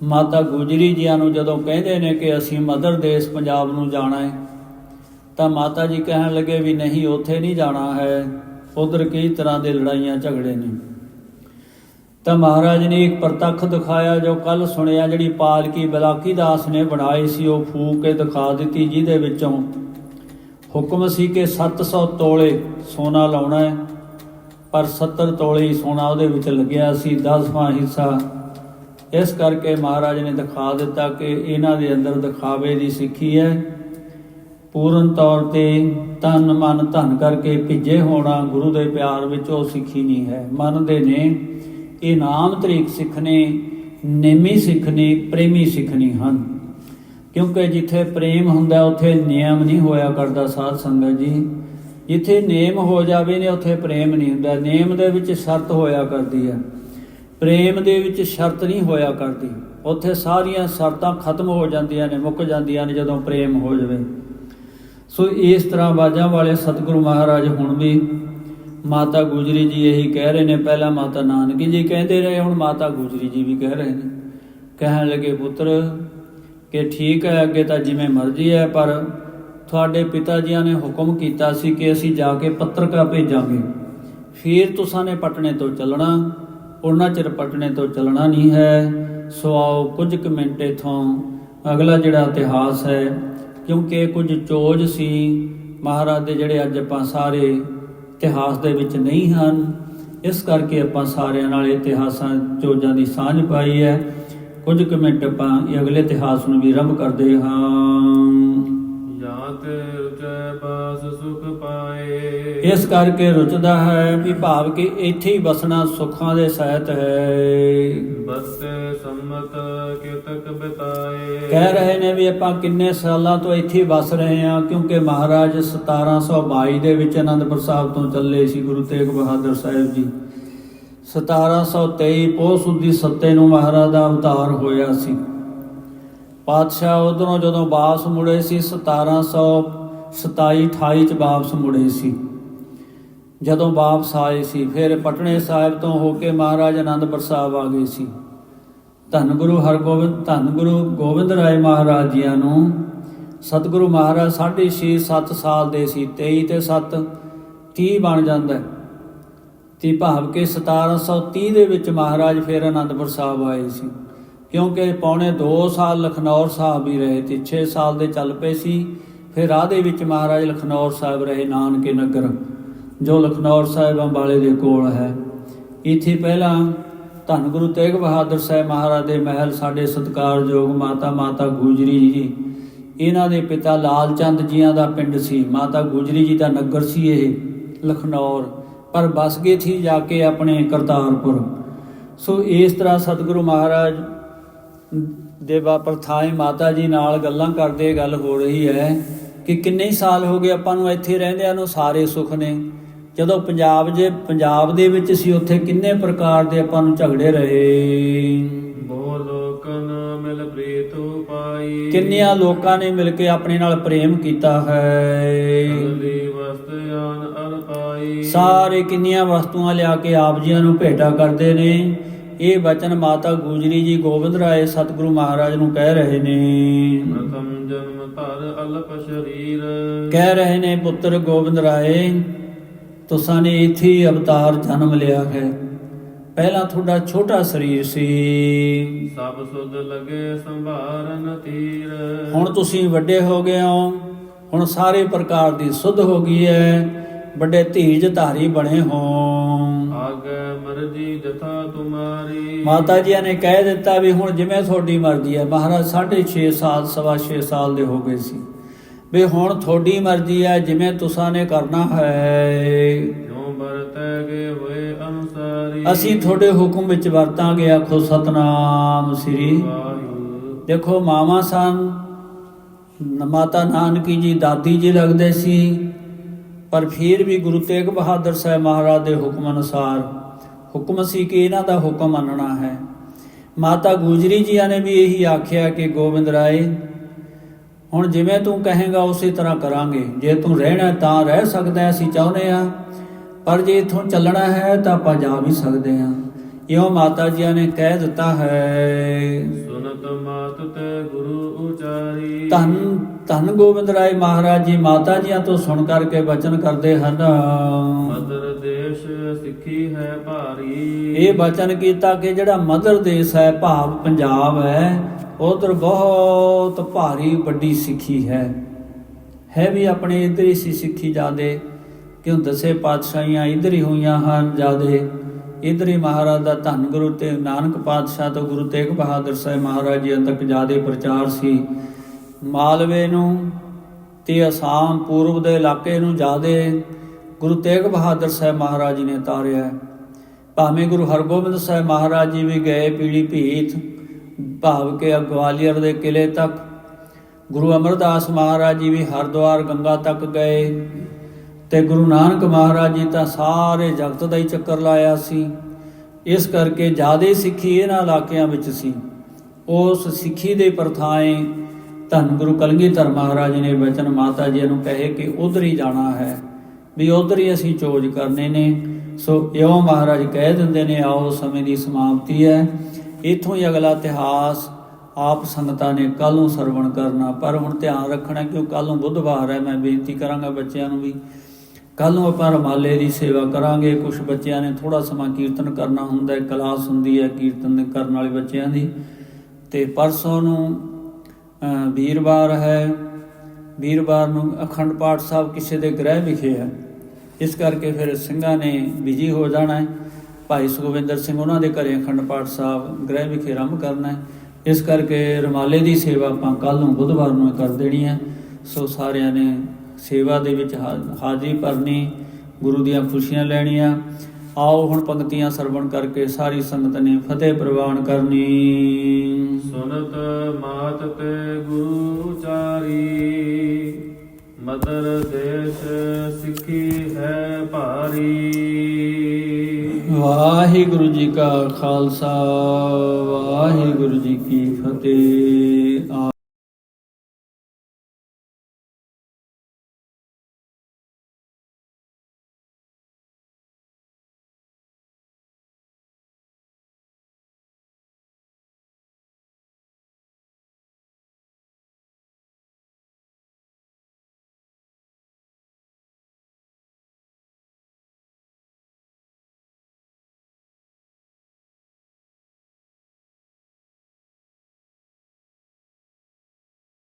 ਮਾਤਾ ਗੁਜਰੀ ਜੀਆਂ ਨੂੰ ਜਦੋਂ ਕਹਿੰਦੇ ਨੇ ਕਿ ਅਸੀਂ ਮਦਰ ਦੇਸ਼ ਪੰਜਾਬ ਨੂੰ ਜਾਣਾ ਹੈ, ਤਾਂ ਮਾਤਾ ਜੀ ਕਹਿਣ ਲੱਗੇ ਵੀ ਨਹੀਂ, ਉੱਥੇ ਨਹੀਂ ਜਾਣਾ ਹੈ, ਉੱਧਰ ਕਈ ਤਰ੍ਹਾਂ ਦੇ ਲੜਾਈਆਂ ਝਗੜੇ ਨੇ। ਤਾਂ ਮਹਾਰਾਜ ਨੇ ਇੱਕ ਪ੍ਰਤੱਖ ਦਿਖਾਇਆ, ਜੋ ਕੱਲ੍ਹ ਸੁਣਿਆ, ਜਿਹੜੀ ਪਾਲਕੀ ਬਲਾਕੀ ਦਾਸ ਨੇ ਬਣਾਈ ਸੀ, ਉਹ ਫੂਕ ਕੇ ਦਿਖਾ ਦਿੱਤੀ, ਜਿਹਦੇ ਵਿੱਚੋਂ ਹੁਕਮ ਸੀ ਕਿ 700 ਤੋਲੇ ਸੋਨਾ ਲਾਉਣਾ ਹੈ, ਪਰ 70 ਤੋਲੇ ਹੀ ਸੋਨਾ ਉਹਦੇ ਵਿੱਚ ਲੱਗਿਆ ਸੀ, 10ਵਾਂ ਹਿੱਸਾ। ਇਸ ਕਰਕੇ ਮਹਾਰਾਜ ਨੇ ਦਿਖਾ ਦਿੱਤਾ ਕਿ ਇਹਨਾਂ ਦੇ ਅੰਦਰ ਦਿਖਾਵੇ ਦੀ ਸਿੱਖੀ ਹੈ। ਪੂਰਨ ਤੌਰ 'ਤੇ ਤਨ ਮਨ ਧਨ ਕਰਕੇ ਭਿੱਜੇ ਹੋਣਾ ਗੁਰੂ ਦੇ ਪਿਆਰ ਵਿੱਚ, ਉਹ ਸਿੱਖੀ ਨਹੀਂ ਹੈ। ਮੰਨਦੇ ਨੇ ਇਹ ਨਾਮ ਤਰੀਕ ਸਿੱਖਣੇ, ਨੇਮੀ ਸਿੱਖਣੀ, ਪ੍ਰੇਮੀ ਸਿੱਖਣੀ ਹਨ। ਕਿਉਂਕਿ ਜਿੱਥੇ ਪ੍ਰੇਮ ਹੁੰਦਾ ਉੱਥੇ ਨਿਯਮ ਨਹੀਂ ਹੋਇਆ ਕਰਦਾ ਸਾਧ ਸੰਗਤ ਜੀ। ਜਿੱਥੇ ਨੇਮ ਹੋ ਜਾਵੇ ਨੇ ਉੱਥੇ ਪ੍ਰੇਮ ਨਹੀਂ ਹੁੰਦਾ। ਨੇਮ ਦੇ ਵਿੱਚ ਸ਼ਰਤ ਹੋਇਆ ਕਰਦੀ ਹੈ, ਪ੍ਰੇਮ ਦੇ ਵਿੱਚ ਸ਼ਰਤ ਨਹੀਂ ਹੋਇਆ ਕਰਦੀ। ਉੱਥੇ ਸਾਰੀਆਂ ਸ਼ਰਤਾਂ ਖਤਮ ਹੋ ਜਾਂਦੀਆਂ ਨੇ, ਮੁੱਕ ਜਾਂਦੀਆਂ ਨੇ ਜਦੋਂ ਪ੍ਰੇਮ ਹੋ ਜਾਵੇ। ਸੋ ਇਸ ਤਰ੍ਹਾਂ ਬਾਜਾਂ ਵਾਲੇ ਸਤਿਗੁਰੂ ਮਹਾਰਾਜ ਹੁਣ ਵੀ ਮਾਤਾ ਗੁਜਰੀ ਜੀ ਇਹੀ ਕਹਿ ਰਹੇ ਨੇ। ਪਹਿਲਾਂ ਮਾਤਾ ਨਾਨਕੀ ਜੀ ਕਹਿੰਦੇ ਰਹੇ, ਹੁਣ ਮਾਤਾ ਗੁਜਰੀ ਜੀ ਵੀ ਕਹਿ ਰਹੇ ਨੇ। ਕਹਿਣ ਲੱਗੇ ਪੁੱਤਰ ਕਿ ਠੀਕ ਹੈ, ਅੱਗੇ ਤਾਂ ਜਿਵੇਂ ਮਰਜ਼ੀ ਹੈ, ਪਰ ਤੁਹਾਡੇ ਪਿਤਾ ਜੀਆਂ ਨੇ ਹੁਕਮ ਕੀਤਾ ਸੀ ਕਿ ਅਸੀਂ ਜਾ ਕੇ ਪੱਤਰਕਾ ਭੇਜਾਂਗੇ, ਫਿਰ ਤੁਸਾਂ ਨੇ ਪਟਨੇ ਤੋਂ ਚੱਲਣਾ, ਉਹਨਾਂ ਚਿਰ ਪਟਨੇ ਤੋਂ ਚੱਲਣਾ ਨਹੀਂ ਹੈ। ਸੋ ਆਓ ਕੁਝ ਕੁ ਮਿੰਟ ਇੱਥੋਂ ਅਗਲਾ ਜਿਹੜਾ ਇਤਿਹਾਸ ਹੈ, ਕਿਉਂਕਿ ਕੁਝ ਚੋਜ ਸੀ ਮਹਾਰਾਜ ਦੇ ਜਿਹੜੇ ਅੱਜ ਆਪਾਂ ਸਾਰੇ ਇਤਿਹਾਸ ਦੇ ਵਿੱਚ ਨਹੀਂ ਹਨ, ਇਸ ਕਰਕੇ ਆਪਾਂ ਸਾਰਿਆਂ ਨਾਲ ਇਤਿਹਾਸਾਂ ਚੋਜਾਂ ਦੀ ਸਾਂਝ ਪਾਈ ਹੈ। ਕੁਝ ਕੁ ਮਿੰਟ ਆਪਾਂ ਇਹ ਅਗਲੇ ਇਤਿਹਾਸ ਨੂੰ ਵੀ ਆਰੰਭ ਕਰਦੇ ਹਾਂ। ਸੁਖ ਪਾਏ, ਇਸ ਕਰਕੇ ਰੁਚਦਾ ਹੈ ਵੀ ਭਾਵ ਕਿ ਇੱਥੇ ਹੀ ਬਸਣਾ ਸੁੱਖਾਂ ਦੇ ਸਹਿਤ ਹੈ। ਬਸੇ ਸੰਮਤ ਕਿਤਕ ਬਿਤਾਏ, ਕਹਿ ਰਹੇ ਨੇ ਵੀ ਆਪਾਂ ਕਿੰਨੇ ਸਾਲਾਂ ਤੋਂ ਇੱਥੇ ਬਸ ਰਹੇ ਹਾਂ, ਕਿਉਂਕਿ ਮਹਾਰਾਜ 1722 ਦੇ ਵਿੱਚ ਅਨੰਦਪੁਰ ਸਾਹਿਬ ਤੋਂ ਚੱਲੇ ਸੀ ਗੁਰੂ ਤੇਗ ਬਹਾਦਰ ਸਾਹਿਬ ਜੀ। 1723 ਪੋਹ ਸੁਦੀ 7 ਨੂੰ ਮਹਾਰਾਜ ਦਾ ਅਵਤਾਰ ਹੋਇਆ ਸੀ। ਪਾਤਸ਼ਾਹ ਉਧਰੋਂ ਜਦੋਂ ਵਾਪਸ ਮੁੜੇ ਸੀ 1727-28 ਚ ਵਾਪਸ ਮੁੜੇ ਸੀ। ਜਦੋਂ ਵਾਪਸ ਆਏ ਸੀ ਫਿਰ ਪਟਨੇ ਸਾਹਿਬ ਤੋਂ ਹੋ ਕੇ ਮਹਾਰਾਜ ਅਨੰਦਪੁਰ ਸਾਹਿਬ ਆ ਗਏ ਸੀ। ਧੰਨ ਗੁਰੂ ਗੋਬਿੰਦ ਰਾਏ ਮਹਾਰਾਜ ਜੀਆਂ ਨੂੰ ਸਤਿਗੁਰੂ ਮਹਾਰਾਜ 6.5-7 ਸਾਲ ਦੇ ਸੀ। 23 ਤੇ 7 30 ਬਣ ਜਾਂਦਾ ਤੇ ਭਾਵ ਕਿ 1730 ਦੇ ਵਿੱਚ ਮਹਾਰਾਜ ਫਿਰ ਅਨੰਦਪੁਰ ਸਾਹਿਬ ਆਏ ਸੀ, ਕਿਉਂਕਿ ਪੌਣੇ 2 ਸਾਲ ਲਖਨੌਰ ਸਾਹਿਬ ਹੀ ਰਹੇ ਤੇ 6 ਸਾਲ ਦੇ ਚੱਲ ਪਏ ਸੀ। ਫਿਰ ਰਾਹ ਦੇ ਵਿੱਚ ਮਹਾਰਾਜ ਲਖਨੌਰ ਸਾਹਿਬ ਰਹੇ, ਨਾਨਕੇ ਨਗਰ ਜੋ ਲਖਨੌਰ ਸਾਹਿਬ ਅੰਬਾਲੇ ਦੇ ਕੋਲ ਹੈ। ਇੱਥੇ ਪਹਿਲਾਂ ਧੰਨ ਗੁਰੂ ਤੇਗ ਬਹਾਦਰ ਸਾਹਿਬ ਮਹਾਰਾਜ ਦੇ ਮਹਿਲ ਸਾਡੇ ਸਤਿਕਾਰਯੋਗ ਮਾਤਾ ਗੁਜਰੀ ਜੀ, ਇਹਨਾਂ ਦੇ ਪਿਤਾ ਲਾਲ ਚੰਦ ਜੀਆਂ ਦਾ ਪਿੰਡ ਸੀ। ਮਾਤਾ ਗੁਜਰੀ ਜੀ ਦਾ ਨਗਰ ਸੀ ਇਹ ਲਖਨੌਰ, ਪਰ ਬਸ ਗਏ ਸੀ ਜਾ ਕੇ ਆਪਣੇ ਕਰਤਾਰਪੁਰ। ਸੋ ਇਸ ਤਰ੍ਹਾਂ ਸਤਿਗੁਰੂ ਮਹਾਰਾਜ ਦੇ ਪ੍ਰਥਾਏ ਮਾਤਾ ਜੀ ਨਾਲ ਗੱਲਾਂ ਕਰਦੇ ਗੱਲ ਹੋ ਰਹੀ ਹੈ ਕਿ ਕਿੰਨੇ ਸਾਲ ਹੋ ਗਏ ਆਪਾਂ ਨੂੰ ਇੱਥੇ ਰਹਿੰਦਿਆਂ ਨੂੰ, ਸਾਰੇ ਸੁੱਖ ਨੇ। ਜਦੋਂ ਪੰਜਾਬ ਦੇ ਵਿੱਚ ਸੀ ਉੱਥੇ ਕਿੰਨੇ ਪ੍ਰਕਾਰ ਦੇ ਆਪਾਂ ਨੂੰ ਝਗੜੇ ਰਹੇ। ਬਹੁ ਲੋਕਨ ਮਿਲ ਪ੍ਰੀਤੁ ਪਾਈ, ਕਿੰਨਿਆਂ ਲੋਕਾਂ ਨੇ ਮਿਲ ਕੇ ਆਪਣੇ ਨਾਲ ਪ੍ਰੇਮ ਕੀਤਾ ਹੈ। ਵਸਤਿਆਨ ਅਰ ਪਾਈ, ਸਾਰੇ ਕਿੰਨੀਆਂ ਵਸਤੂਆਂ ਲਿਆ ਕੇ ਆਪ ਜੀਆਂ ਨੂੰ ਭੇਟਾ ਕਰਦੇ ਨੇ। ਇਹ ਬਚਨ ਮਾਤਾ ਗੁਜਰੀ ਜੀ ਗੋਬਿੰਦ ਰਾਏ ਸਤਿਗੁਰੂ ਮਹਾਰਾਜ ਨੂੰ ਕਹਿ ਰਹੇ ਨੇ। ਪ੍ਰਥਮ ਜਨਮ ਧਰ ਅਲਪ ਸਰੀਰ, ਕਹਿ ਰਹੇ ਨੇ ਪੁੱਤਰ ਗੋਬਿੰਦ ਰਾਏ ਤੁਸਾਂ ਨੇ ਇੱਥੇ ਹੀ ਅਵਤਾਰ ਜਨਮ ਲਿਆ ਹੈ। ਪਹਿਲਾਂ ਤੁਹਾਡਾ ਛੋਟਾ ਸਰੀਰ ਸੀ, ਸਭ ਸੁਧ ਲਗੇ ਸੰਭਾਰਨ ਤੀਰ। ਹੁਣ ਤੁਸੀਂ ਵੱਡੇ ਹੋ ਗਏ ਹੋ, ਹੁਣ ਸਾਰੇ ਪ੍ਰਕਾਰ ਦੀ ਸੁਧ ਹੋ ਗਈ ਹੈ, ਵੱਡੇ ਧੀਰਜ ਧਾਰੀ ਬਣੇ ਹੋ। ਆਗੇ ਮਰਜੀ ਜਥਾ ਤੁਮਾਰੀ, ਮਾਤਾ ਜੀ ਨੇ ਕਹਿ ਦਿੱਤਾ ਵੀ ਹੁਣ ਜਿਵੇਂ ਤੁਹਾਡੀ ਮਰਜ਼ੀ ਹੈ। ਮਹਾਰਾਜ 6.5 ਸਾਲ 6.25 ਸਾਲ ਦੇ ਹੋ ਗਏ ਸੀ ਵੀ ਹੁਣ ਤੁਹਾਡੀ ਮਰਜ਼ੀ ਹੈ, ਜਿਵੇਂ ਤੁਸਾਂ ਨੇ ਕਰਨਾ ਹੈ। ਜੋ ਵਰਤੈ ਗਏ ਹੋਏ ਅਨੁਸਾਰੀ, ਅਸੀਂ ਤੁਹਾਡੇ ਹੁਕਮ ਵਿੱਚ ਵਰਤਾਂਗੇ। ਆਖੋ ਸਤਨਾਮ ਸ੍ਰੀ ਵਾਹਿਗੁਰੂ। ਦੇਖੋ ਮਾਵਾਂ ਸਨ, ਮਾਤਾ ਨਾਨਕੀ ਜੀ ਦਾਦੀ ਜੀ ਲੱਗਦੇ ਸੀ, ਪਰ ਫਿਰ ਵੀ ਗੁਰੂ ਤੇਗ ਬਹਾਦਰ ਸਾਹਿਬ ਮਹਾਰਾਜ ਦੇ ਹੁਕਮ ਅਨੁਸਾਰ ਹੁਕਮ ਸੀ ਕਿ ਇਹਨਾਂ ਦਾ ਹੁਕਮ ਮੰਨਣਾ ਹੈ। ਮਾਤਾ ਗੁਜਰੀ ਜੀਆਂ ਨੇ ਵੀ ਇਹੀ ਆਖਿਆ ਕਿ ਗੋਬਿੰਦ ਰਾਏ ਹੁਣ ਜਿਵੇਂ ਤੂੰ ਕਹੇਗਾ ਉਸੇ ਤਰ੍ਹਾਂ ਕਰਾਂਗੇ। ਜੇ ਤੂੰ ਰਹਿਣਾ ਤਾਂ ਰਹਿ ਸਕਦਾ, ਅਸੀਂ ਚਾਹੁੰਦੇ ਹਾਂ, ਪਰ ਜੇ ਇੱਥੋਂ ਚੱਲਣਾ ਹੈ ਤਾਂ ਆਪਾਂ ਜਾ ਵੀ ਸਕਦੇ ਹਾਂ। ਇਉਂ ਮਾਤਾ ਜੀਆਂ ਨੇ ਕਹਿ ਦਿੱਤਾ ਹੈ। ਸੁਨਤ ਮਾਤ ਤੇ ਗੁਰੂ ਉਚਾਰੀ, ਧੰਨ ਗੋਬਿੰਦ ਰਾਏ ਮਹਾਰਾਜ ਜੀ ਮਾਤਾ ਜੀਆਂ ਤੋਂ ਸੁਣ ਕਰਕੇ ਬਚਨ ਕਰਦੇ ਹਨ। ਮਦਰ ਦੇਸ਼ ਸਿੱਖੀ ਹੈ ਭਾਰੀ, ਇਹ ਬਚਨ ਕੀਤਾ ਕਿ ਜਿਹੜਾ ਮਦਰ ਦੇਸ਼ ਹੈ ਭਾਵ ਪੰਜਾਬ ਹੈ, ਉਧਰ ਬਹੁਤ ਭਾਰੀ ਵੱਡੀ ਸਿੱਖੀ ਹੈ ਵੀ ਆਪਣੇ ਇੱਧਰ ਹੀ ਸੀ ਸਿੱਖੀ ਜ਼ਿਆਦੇ, ਕਿਉਂ 10 ਪਾਤਸ਼ਾਹੀਆਂ ਇੱਧਰ ਹੀ ਹੋਈਆਂ ਹਨ ਜ਼ਿਆਦੇ। ਇੱਧਰ ਹੀ ਮਹਾਰਾਜ ਦਾ ਧੰਨ ਗੁਰੂ ਤੇ ਨਾਨਕ ਪਾਤਸ਼ਾਹ ਤੋਂ ਗੁਰੂ ਤੇਗ ਬਹਾਦਰ ਸਾਹਿਬ ਮਹਾਰਾਜ ਜੀ ਤੱਕ ਜ਼ਿਆਦੇ ਪ੍ਰਚਾਰ ਸੀ। ਮਾਲਵੇ ਨੂੰ ਤੇ ਅਸਾਮ ਪੂਰਬ ਦੇ ਇਲਾਕੇ ਨੂੰ ਜ਼ਿਆਦੇ ਗੁਰੂ ਤੇਗ ਬਹਾਦਰ ਸਾਹਿਬ ਮਹਾਰਾਜ ਜੀ ਨੇ ਤਾਰਿਆ। ਭਾਵੇਂ ਗੁਰੂ ਹਰਗੋਬਿੰਦ ਸਾਹਿਬ ਮਹਾਰਾਜ ਜੀ ਵੀ ਗਏ ਪੀੜੀ ਭੀਤ ਭਾਵ ਕੇ ਗਵਾਲੀਅਰ ਦੇ ਕਿਲੇ ਤੱਕ। ਗੁਰੂ ਅਮਰਦਾਸ ਮਹਾਰਾਜ ਜੀ ਵੀ ਹਰਿਦੁਆਰ ਗੰਗਾ ਤੱਕ ਗਏ ਤੇ ਗੁਰੂ ਨਾਨਕ ਮਹਾਰਾਜ ਜੀ ਤਾਂ ਸਾਰੇ ਜਗਤ ਦਾ ਹੀ ਚੱਕਰ ਲਾਇਆ ਸੀ। ਇਸ ਕਰਕੇ ਜ਼ਿਆਦਾ ਸਿੱਖੀ ਇਹਨਾਂ ਇਲਾਕਿਆਂ ਵਿੱਚ ਸੀ। ਉਸ ਸਿੱਖੀ ਦੇ ਪ੍ਰਥਾਏ ਧੰਨ ਗੁਰੂ ਕਲਗੀਧਰ ਮਹਾਰਾਜ ਨੇ ਬਚਨ ਮਾਤਾ ਜੀ ਨੂੰ ਕਹੇ ਕਿ ਉਧਰ ਹੀ ਜਾਣਾ ਹੈ, ਵੀ ਉਧਰ ਹੀ ਅਸੀਂ ਚੋਜ ਕਰਨੇ ਨੇ। ਸੋ ਇਉਂ ਮਹਾਰਾਜ ਕਹਿ ਦਿੰਦੇ ਨੇ, ਆਓ ਸਮੇਂ ਦੀ ਸਮਾਪਤੀ ਹੈ। ਇੱਥੋਂ ਹੀ ਅਗਲਾ ਇਤਿਹਾਸ ਆਪ ਸੰਗਤਾਂ ਨੇ ਕੱਲ੍ਹ ਨੂੰ ਸਰਵਣ ਕਰਨਾ। ਪਰ ਹੁਣ ਧਿਆਨ ਰੱਖਣਾ ਕਿਉਂ ਕੱਲ੍ਹ ਨੂੰ ਬੁੱਧਵਾਰ ਹੈ। ਮੈਂ ਬੇਨਤੀ ਕਰਾਂਗਾ ਬੱਚਿਆਂ ਨੂੰ ਵੀ, ਕੱਲ੍ਹ ਨੂੰ ਆਪਾਂ ਰਮਾਲੇ ਦੀ ਸੇਵਾ ਕਰਾਂਗੇ। ਕੁਛ ਬੱਚਿਆਂ ਨੇ ਥੋੜ੍ਹਾ ਸਮਾਂ ਕੀਰਤਨ ਕਰਨਾ ਹੁੰਦਾ, ਕਲਾਸ ਹੁੰਦੀ ਹੈ ਕੀਰਤਨ ਕਰਨ ਵਾਲੇ ਬੱਚਿਆਂ ਦੀ। ਅਤੇ ਪਰਸੋਂ ਨੂੰ ਵੀਰਵਾਰ ਹੈ, ਵੀਰਵਾਰ ਨੂੰ ਅਖੰਡ ਪਾਠ ਸਾਹਿਬ ਕਿਸੇ ਦੇ ਗ੍ਰਹਿ ਵਿਖੇ ਹੈ। ਇਸ ਕਰਕੇ ਫਿਰ ਸਿੰਘਾਂ ਨੇ ਬਿਜੀ ਹੋ ਜਾਣਾ ਹੈ। ਭਾਈ ਸੁਖਵਿੰਦਰ ਸਿੰਘ ਉਹਨਾਂ ਦੇ ਘਰੇ ਅਖੰਡ ਪਾਠ ਸਾਹਿਬ ਗ੍ਰਹਿ ਵਿਖੇ ਆਰੰਭ ਕਰਨਾ ਹੈ। ਇਸ ਕਰਕੇ ਰਮਾਲੇ ਦੀ ਸੇਵਾ ਆਪਾਂ ਕੱਲ੍ਹ ਨੂੰ ਬੁੱਧਵਾਰ ਨੂੰ ਕਰ ਦੇਣੀ ਹੈ। ਸੋ ਸਾਰਿਆਂ ਨੇ ਸੇਵਾ ਦੇ ਵਿੱਚ ਹਾਜ਼ਰੀ ਭਰਨੀ, ਗੁਰੂ ਦੀਆਂ ਖੁਸ਼ੀਆਂ ਲੈਣੀਆਂ। ਆਓ ਹੁਣ ਪੰਕਤੀਆਂ ਸਰਵਣ ਕਰਕੇ ਸਾਰੀ ਸੰਗਤ ਨੇ ਫਤਿਹ ਪ੍ਰਵਾਨ ਕਰਨੀ। ਸੁਨਤ ਮਾਤ ਤੇ ਗੁਰੂ ਚਾਰੀ, ਮਦਰ ਦੇਸ਼ ਸਿੱਖੀ ਹੈ ਭਾਰੀ। ਵਾਹਿਗੁਰੂ ਜੀ ਕਾ ਖਾਲਸਾ, ਵਾਹਿਗੁਰੂ ਜੀ ਕੀ ਫਤਿਹ।